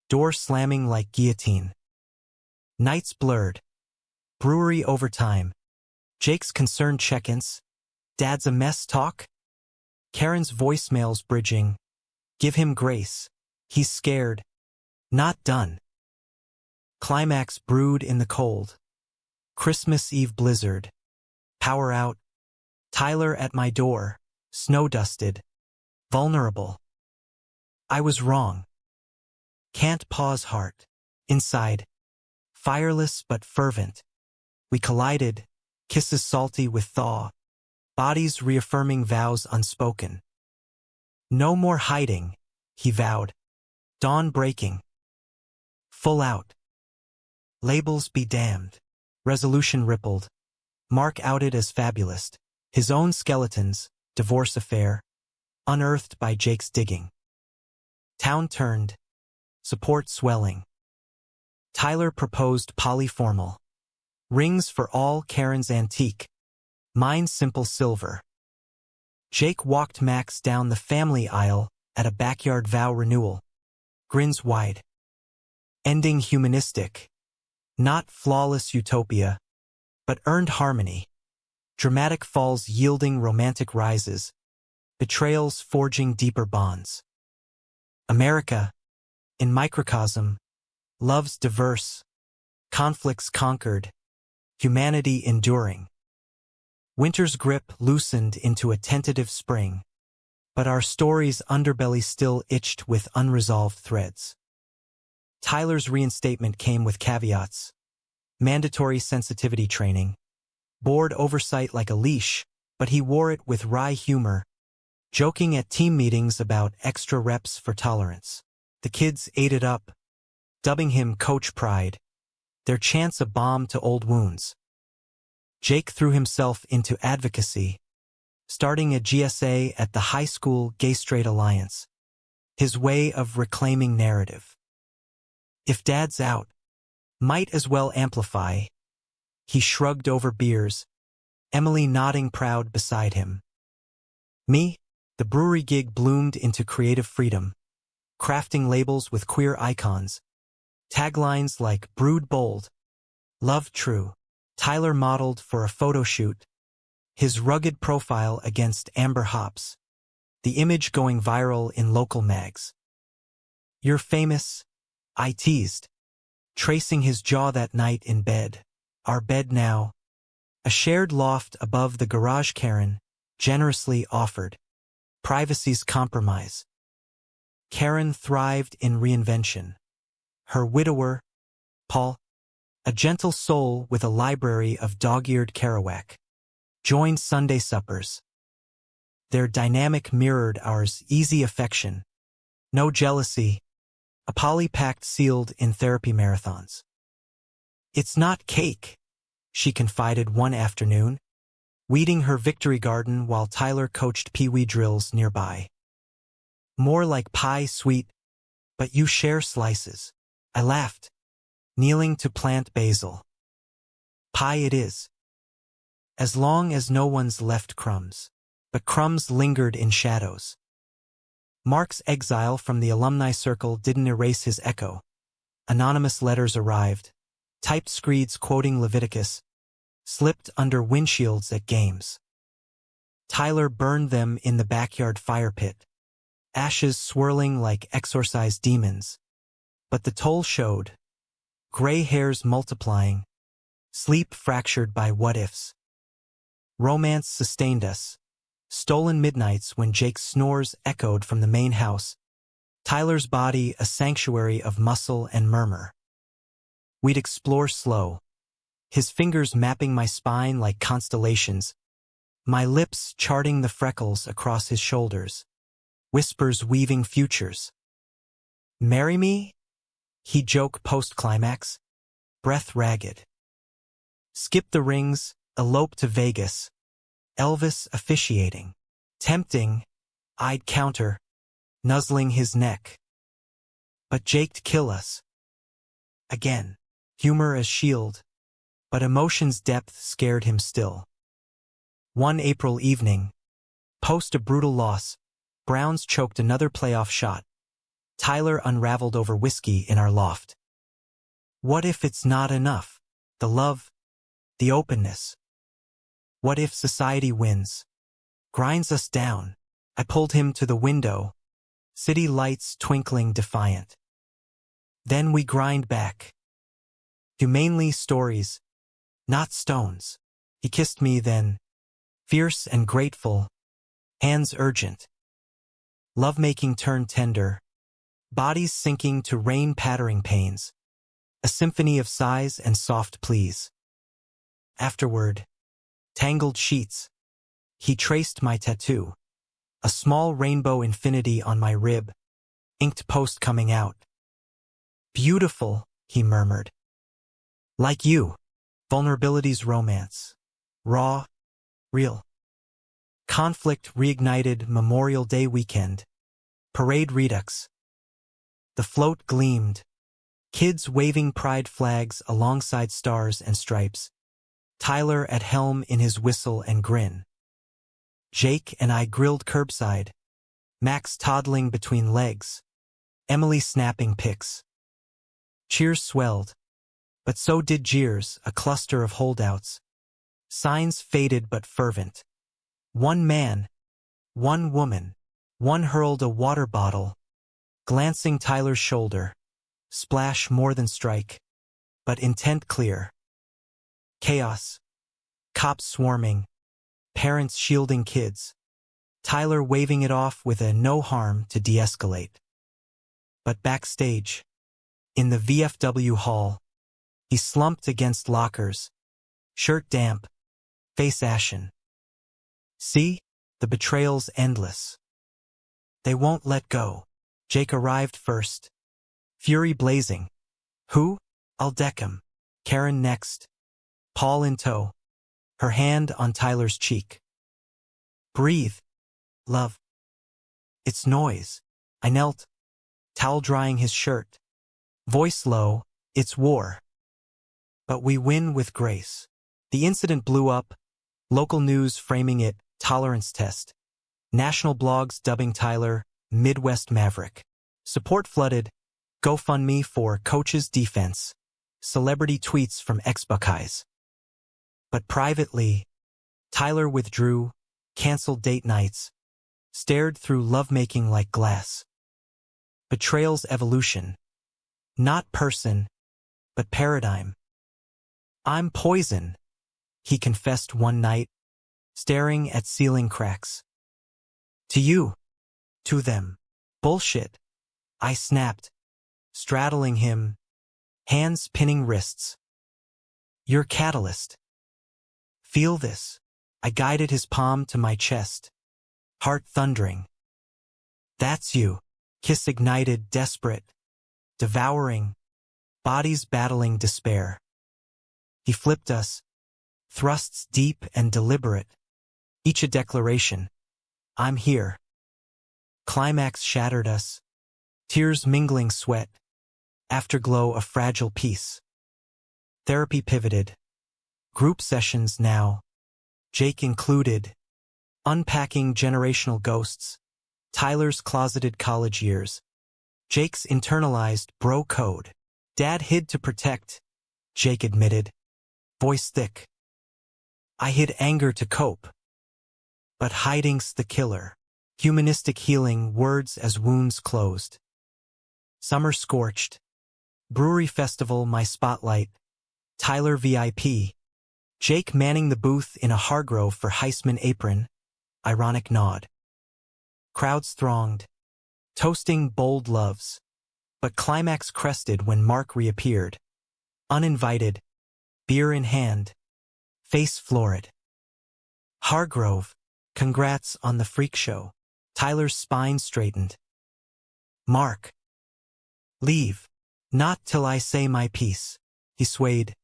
door slamming like guillotine. Nights blurred. Brewery overtime. Jake's concerned check-ins. Dad's a mess talk? Karen's voicemails bridging. Give him grace. He's scared. Not done. Climax brewed in the cold. Christmas Eve blizzard. Power out. Tyler at my door, snow-dusted. Vulnerable. I was wrong. Can't pause heart. Inside. Fireless but fervent. We collided, kisses salty with thaw. Bodies reaffirming vows unspoken. No more hiding, he vowed. Dawn breaking. Full out. Labels be damned. Resolution rippled. Mark outed as fabulist. His own skeletons, divorce affair, unearthed by Jake's digging. Town turned. Support swelling. Tyler proposed polyformal. Rings for all, Karen's antique. Mine simple silver. Jake walked Max down the family aisle at a backyard vow renewal. Grins wide. Ending humanistic. Not flawless utopia, but earned harmony. Dramatic falls yielding romantic rises. Betrayals forging deeper bonds. America, in microcosm, love's diverse. Conflicts conquered. Humanity enduring. Winter's grip loosened into a tentative spring, but our story's underbelly still itched with unresolved threads. Tyler's reinstatement came with caveats. Mandatory sensitivity training. Board oversight like a leash, but he wore it with wry humor, joking at team meetings about extra reps for tolerance. The kids ate it up, dubbing him Coach Pride, their chance a balm to old wounds. Jake threw himself into advocacy, starting a GSA at the high school Gay-Straight Alliance, his way of reclaiming narrative. If Dad's out, might as well amplify. He shrugged over beers, Emily nodding proud beside him. Me, the brewery gig bloomed into creative freedom, crafting labels with queer icons, taglines like Brewed Bold, Love True. Tyler modeled for a photo shoot, his rugged profile against amber hops, the image going viral in local mags. You're famous, I teased, tracing his jaw that night in bed. Our bed now, a shared loft above the garage Karen, generously offered. Privacy's compromise. Karen thrived in reinvention. Her widower, Paul, a gentle soul with a library of dog-eared Kerouac, joined Sunday suppers. Their dynamic mirrored ours, easy affection. No jealousy, a poly-packed sealed in therapy marathons. It's not cake, she confided one afternoon, weeding her victory garden while Tyler coached pee-wee drills nearby. More like pie, sweet, but you share slices. I laughed, kneeling to plant basil. Pie it is. As long as no one's left crumbs. But crumbs lingered in shadows. Mark's exile from the alumni circle didn't erase his echo. Anonymous letters arrived, typed screeds quoting Leviticus, slipped under windshields at games. Tyler burned them in the backyard fire pit, ashes swirling like exorcised demons. But the toll showed, gray hairs multiplying, sleep fractured by what-ifs. Romance sustained us. Stolen midnights when Jake's snores echoed from the main house, Tyler's body a sanctuary of muscle and murmur. We'd explore slow, his fingers mapping my spine like constellations, my lips charting the freckles across his shoulders, whispers weaving futures. Marry me? He'd joke post-climax, breath ragged. Skip the rings, elope to Vegas. Elvis officiating. Tempting, I'd counter, nuzzling his neck. But Jake'd kill us. Again, humor as shield, but emotion's depth scared him still. One April evening, post a brutal loss, Browns choked another playoff shot. Tyler unraveled over whiskey in our loft. What if it's not enough? The love, the openness. What if society wins? Grinds us down. I pulled him to the window, city lights twinkling defiant. Then we grind back. Humanely stories, not stones. He kissed me then, fierce and grateful, hands urgent. Lovemaking turned tender, bodies sinking to rain-pattering pains, a symphony of sighs and soft pleas. Afterward, tangled sheets. He traced my tattoo, a small rainbow infinity on my rib, inked post coming out. Beautiful, he murmured. Like you, vulnerability's romance. Raw, real. Conflict reignited Memorial Day weekend. Parade redux. The float gleamed. Kids waving pride flags alongside stars and stripes. Tyler at helm in his whistle and grin. Jake and I grilled curbside. Max toddling between legs. Emily snapping pics. Cheers swelled. But so did jeers, a cluster of holdouts. Signs faded but fervent. One man, one woman, one hurled a water bottle, glancing Tyler's shoulder. Splash more than strike, but intent clear. Chaos. Cops swarming. Parents shielding kids. Tyler waving it off with a no harm to de-escalate. But backstage, in the VFW hall, he slumped against lockers, shirt damp, face ashen. See, the betrayal's endless. They won't let go. Jake arrived first, fury blazing. Who? I'll deck him. Karen next. Paul in tow, her hand on Tyler's cheek. Breathe, love. It's noise. I knelt, towel drying his shirt. Voice low, it's war. But we win with grace. The incident blew up, local news framing it tolerance test. National blogs dubbing Tyler Midwest Maverick. Support flooded, GoFundMe for coach's defense. Celebrity tweets from ex-Buckeyes. But privately, Tyler withdrew, canceled date nights, stared through lovemaking like glass. Betrayal's evolution. Not person, but paradigm. I'm poison, he confessed one night, staring at ceiling cracks. To you. To them. Bullshit. I snapped, straddling him, hands pinning wrists. You're catalyst. Feel this. I guided his palm to my chest, heart thundering. That's you. Kiss ignited, desperate. devouring, bodies battling despair. He flipped us, thrusts deep and deliberate, each a declaration. I'm here. Climax shattered us, tears mingling sweat, afterglow a fragile peace. Therapy pivoted. Group sessions now, Jake included, unpacking generational ghosts, Tyler's closeted college years, Jake's internalized bro code. Dad hid to protect, Jake admitted, voice thick. I hid anger to cope. But hiding's the killer. Humanistic healing, words as wounds closed. Summer scorched. Brewery festival, my spotlight. Tyler VIP. Jake manning the booth in a Hargrove for Heisman apron. Ironic nod. Crowds thronged, toasting bold loves. But climax crested when Mark reappeared. Uninvited, beer in hand, face florid. Hargrove, congrats on the freak show. Tyler's spine straightened. Mark. Leave. Not till I say my piece. He swayed.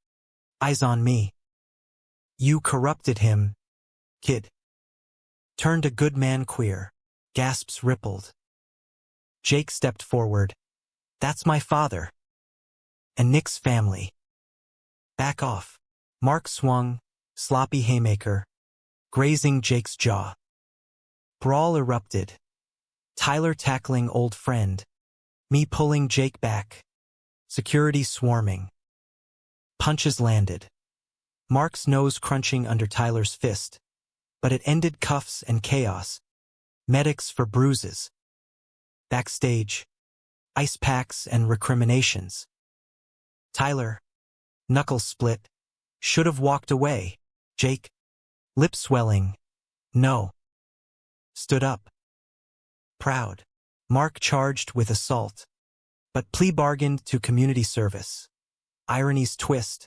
Eyes on me. You corrupted him, kid. Turned a good man queer. Gasps rippled. Jake stepped forward. That's my father. And Nick's family. Back off. Mark swung, sloppy haymaker, grazing Jake's jaw. Brawl erupted. Tyler tackling old friend. Me pulling Jake back. Security swarming. Punches landed. Mark's nose crunching under Tyler's fist. But it ended cuffs and chaos. Medics for bruises. Backstage. Ice packs and recriminations. Tyler. Knuckles split. Should have walked away. Jake. Lip swelling. No. Stood up. Proud. Mark charged with assault. But plea bargained to community service. Irony's twist.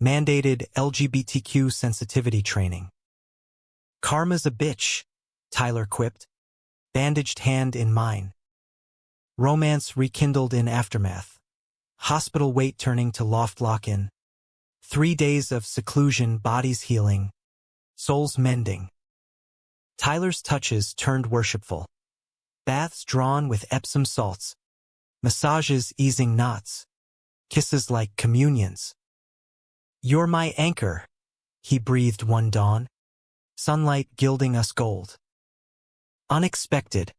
Mandated LGBTQ sensitivity training. Karma's a bitch, Tyler quipped. Bandaged hand in mine. Romance rekindled in aftermath. Hospital wait turning to loft lock-in. 3 days of seclusion, bodies healing. Souls mending. Tyler's touches turned worshipful. Baths drawn with Epsom salts. Massages easing knots. Kisses like communions. You're my anchor, he breathed one dawn. Sunlight gilding us gold. Unexpected,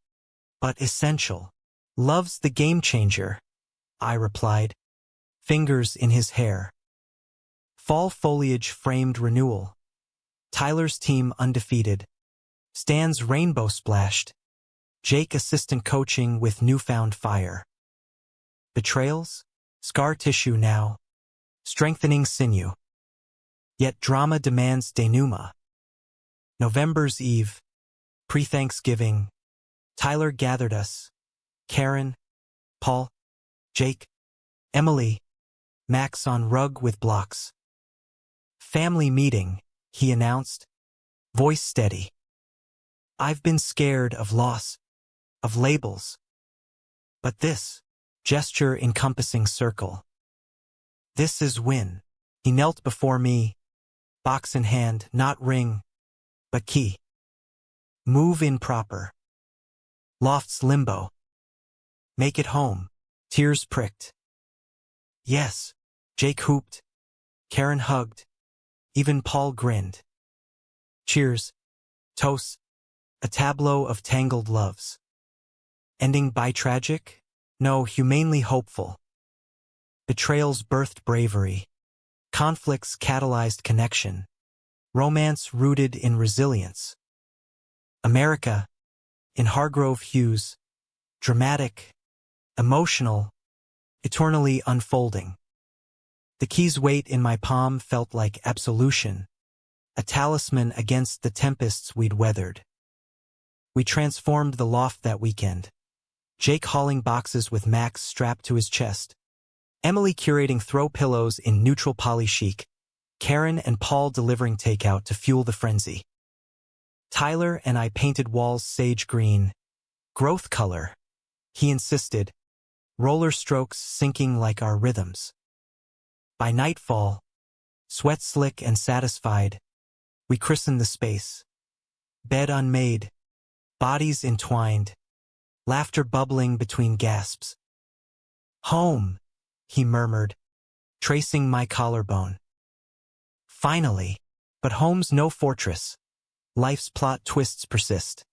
but essential. Love's the game changer, I replied. Fingers in his hair. Fall foliage framed renewal. Tyler's team undefeated. Stan's rainbow splashed. Jake assistant coaching with newfound fire. Betrayals? Scar tissue now. Strengthening sinew. Yet drama demands denouement. November's Eve. Pre-Thanksgiving. Tyler gathered us. Karen, Paul, Jake, Emily, Max on rug with blocks. Family meeting, he announced. Voice steady. I've been scared of loss, of labels. But this, gesture encompassing circle. This is win. He knelt before me, box in hand, not ring, but key. Move in proper. Loft's limbo. Make it home. Tears pricked. Yes, Jake hooped. Karen hugged. Even Paul grinned. Cheers. Toast. A tableau of tangled loves. Ending by tragic? No, humanely hopeful. Betrayals birthed bravery. Conflicts catalyzed connection. Romance rooted in resilience. America, in Hargrove hues, dramatic, emotional, eternally unfolding. The key's weight in my palm felt like absolution, a talisman against the tempests we'd weathered. We transformed the loft that weekend. Jake hauling boxes with Max strapped to his chest. Emily curating throw pillows in neutral poly chic. Karen and Paul delivering takeout to fuel the frenzy. Tyler and I painted walls sage green. Growth color, he insisted. roller strokes syncing like our rhythms. By nightfall, sweat slick and satisfied, we christened the space. Bed unmade, bodies entwined, laughter bubbling between gasps. Home, he murmured, tracing my collarbone. Finally, but home's no fortress. Life's plot twists persist.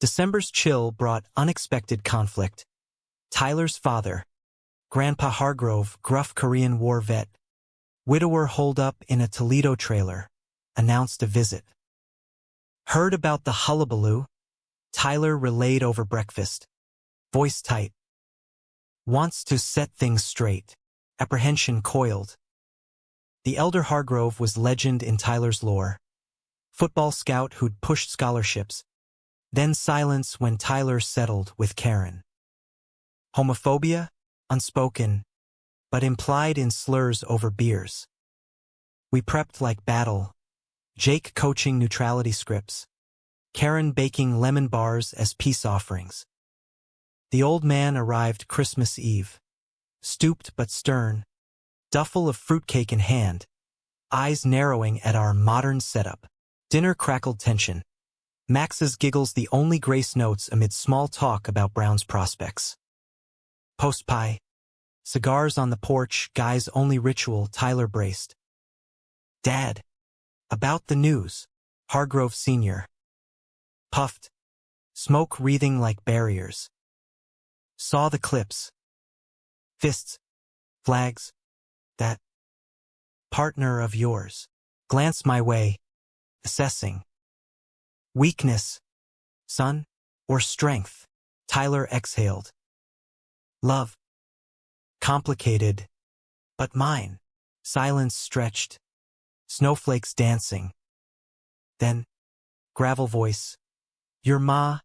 December's chill brought unexpected conflict. Tyler's father, Grandpa Hargrove, gruff Korean War vet, widower holed up in a Toledo trailer, announced a visit. Heard about the hullabaloo? Tyler relayed over breakfast, voice tight. Wants to set things straight, apprehension coiled. The elder Hargrove was legend in Tyler's lore. Football scout who'd pushed scholarships. Then silence when Tyler settled with Karen. Homophobia? Unspoken, but implied in slurs over beers. We prepped like battle. Jake coaching neutrality scripts. Karen baking lemon bars as peace offerings. The old man arrived Christmas Eve. Stooped but stern. Duffel of fruitcake in hand. Eyes narrowing at our modern setup. Dinner crackled tension. Max's giggles the only grace notes amid small talk about Brown's prospects. Post-pie. Cigars on the porch, guy's only ritual, Tyler braced. Dad. About the news. Hargrove Sr. Puffed. Smoke wreathing like barriers. Saw the clips. Fists. Flags. That. Partner of yours. Glance my way. Assessing. Weakness. Son? Or strength? Tyler exhaled. Love. Complicated. But mine. Silence stretched. Snowflakes dancing. Then, gravel voice. Your ma,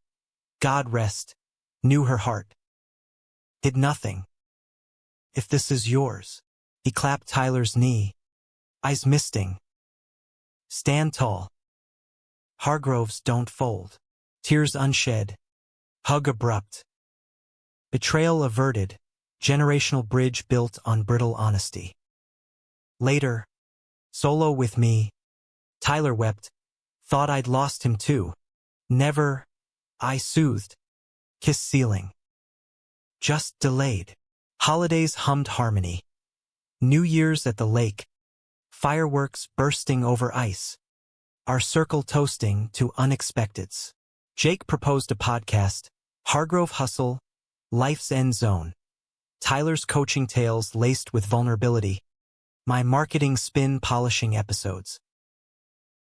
God rest, knew her heart. Hid nothing. If this is yours. He clapped Tyler's knee. Eyes misting. Stand tall. Hargroves don't fold. Tears unshed. Hug abrupt. Betrayal averted. Generational bridge built on brittle honesty. Later, solo with me. Tyler wept. Thought I'd lost him too. Never. I soothed. Kiss ceiling. Just delayed. Holidays hummed harmony. New Year's at the lake. Fireworks bursting over ice. Our circle toasting to unexpecteds. Jake proposed a podcast. Hargrove Hustle. Life's End Zone. Tyler's coaching tales laced with vulnerability. My marketing spin polishing episodes.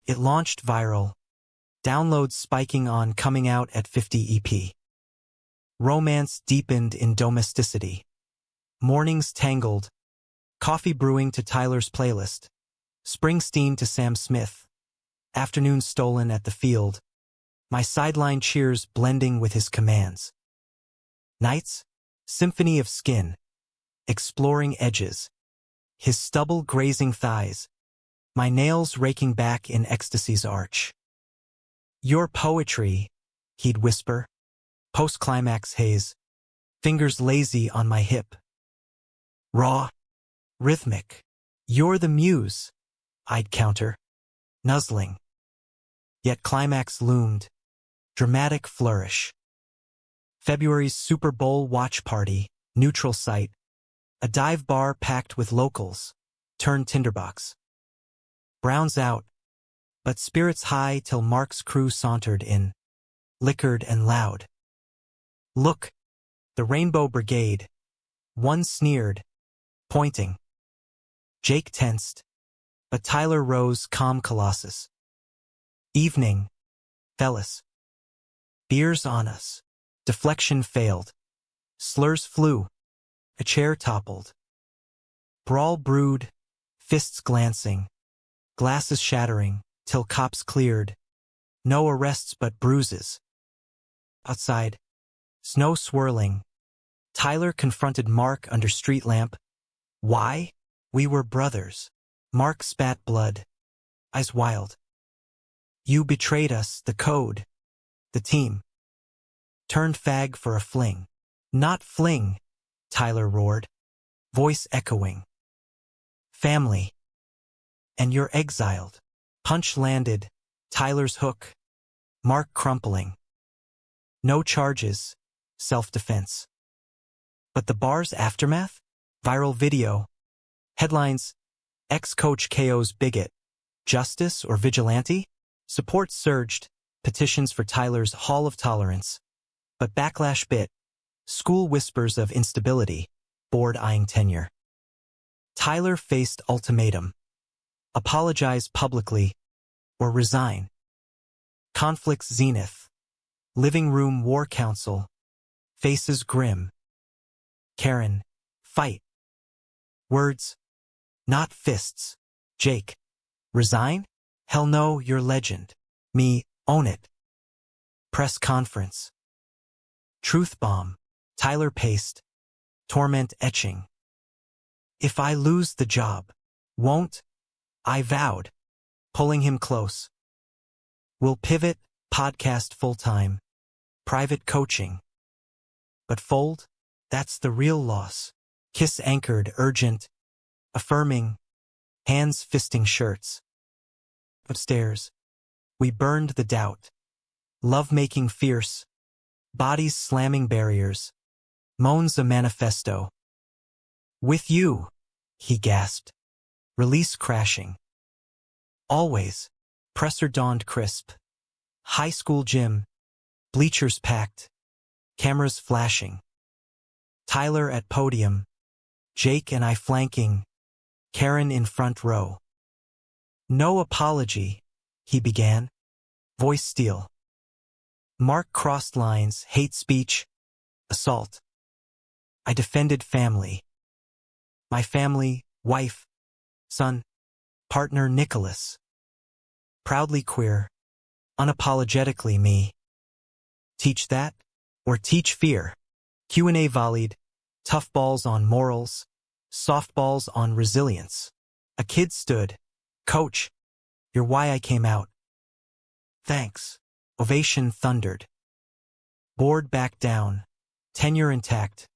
It launched viral. Downloads spiking on coming out at 50 EP. Romance deepened in domesticity. Mornings tangled. Coffee brewing to Tyler's playlist. Springsteen to Sam Smith. Afternoons stolen at the field. My sideline cheers blending with his commands. Nights, symphony of skin. Exploring edges. His stubble grazing thighs. My nails raking back in ecstasy's arch. Your poetry, he'd whisper. Post-climax haze. Fingers lazy on my hip. Raw. Rhythmic. You're the muse, I'd counter. Nuzzling. Yet climax loomed. Dramatic flourish. February's Super Bowl watch party, neutral site. A dive bar packed with locals. Turned tinderbox. Brown's out. But spirits high till Mark's crew sauntered in. Liquored and loud. Look. The Rainbow Brigade. One sneered. Pointing. Jake tensed. But Tyler rose calm colossus. Evening. Fellas. Beers on us. Deflection failed. Slurs flew. A chair toppled. Brawl brewed. Fists glancing. Glasses shattering, till cops cleared. No arrests but bruises. Outside. Snow swirling. Tyler confronted Mark under street lamp. Why? We were brothers. Mark spat blood. Eyes wild. You betrayed us, the code. The team. Turned fag for a fling. Not fling. Tyler roared, voice echoing. Family. And you're exiled. Punch landed. Tyler's hook. Mark crumpling. No charges. Self-defense. But the bar's aftermath? Viral video. Headlines. Ex-coach KO's bigot. Justice or vigilante? Support surged. Petitions for Tyler's Hall of Tolerance. But backlash bit. School whispers of instability. Board eyeing tenure. Tyler faced ultimatum. Apologize publicly or resign. Conflict's zenith. Living room war council. Faces grim. Karen, fight. Words, not fists. Jake, resign? Hell no, you're legend. Me, own it. Press conference. Truth bomb. Tyler paced. Torment etching. If I lose the job, won't? I vowed, pulling him close. We'll pivot, podcast full-time, private coaching. But fold? That's the real loss. Kiss anchored, urgent, affirming, hands fisting shirts. Upstairs, we burned the doubt. Love-making fierce, bodies slamming barriers. Moans a manifesto. With you, he gasped. Release crashing. Always. Presser dawned crisp. High school gym. Bleachers packed. Cameras flashing. Tyler at podium. Jake and I flanking. Karen in front row. No apology, he began. Voice steel. Mark crossed lines, hate speech, assault. I defended family. My family, wife, son, partner Nicholas. Proudly queer, unapologetically me. Teach that, or teach fear. Q&A volleyed, tough balls on morals, softballs on resilience. A kid stood. Coach, you're why I came out. Thanks. Ovation thundered. Board back down. Tenure intact.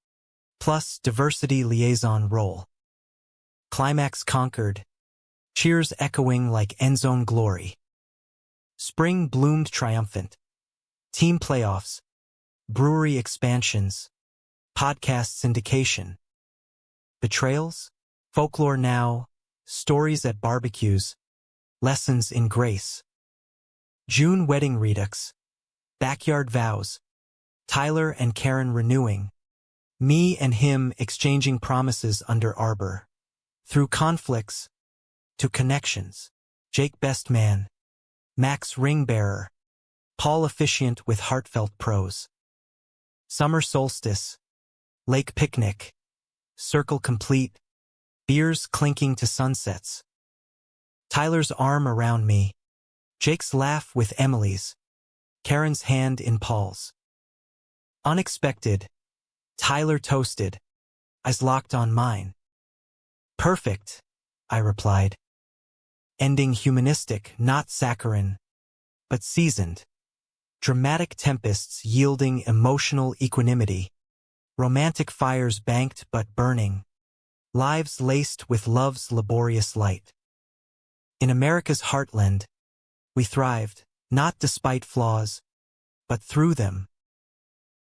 Plus diversity liaison role. Climax conquered. Cheers echoing like end-zone glory. Spring bloomed triumphant. Team playoffs. Brewery expansions. Podcast syndication. Betrayals? Folklore now. Stories at barbecues. Lessons in grace. June wedding redux. Backyard vows. Tyler and Karen renewing. Me and him exchanging promises under arbor. Through conflicts, to connections. Jake best man. Max ring bearer. Paul officiant with heartfelt prose. Summer solstice. Lake picnic. Circle complete. Beers clinking to sunsets. Tyler's arm around me. Jake's laugh with Emily's. Karen's hand in Paul's. Unexpected. Tyler toasted. Eyes locked on mine. Perfect, I replied. Ending humanistic, not saccharine, but seasoned. Dramatic tempests yielding emotional equanimity. Romantic fires banked but burning. Lives laced with love's laborious light. In America's heartland, we thrived, not despite flaws, but through them.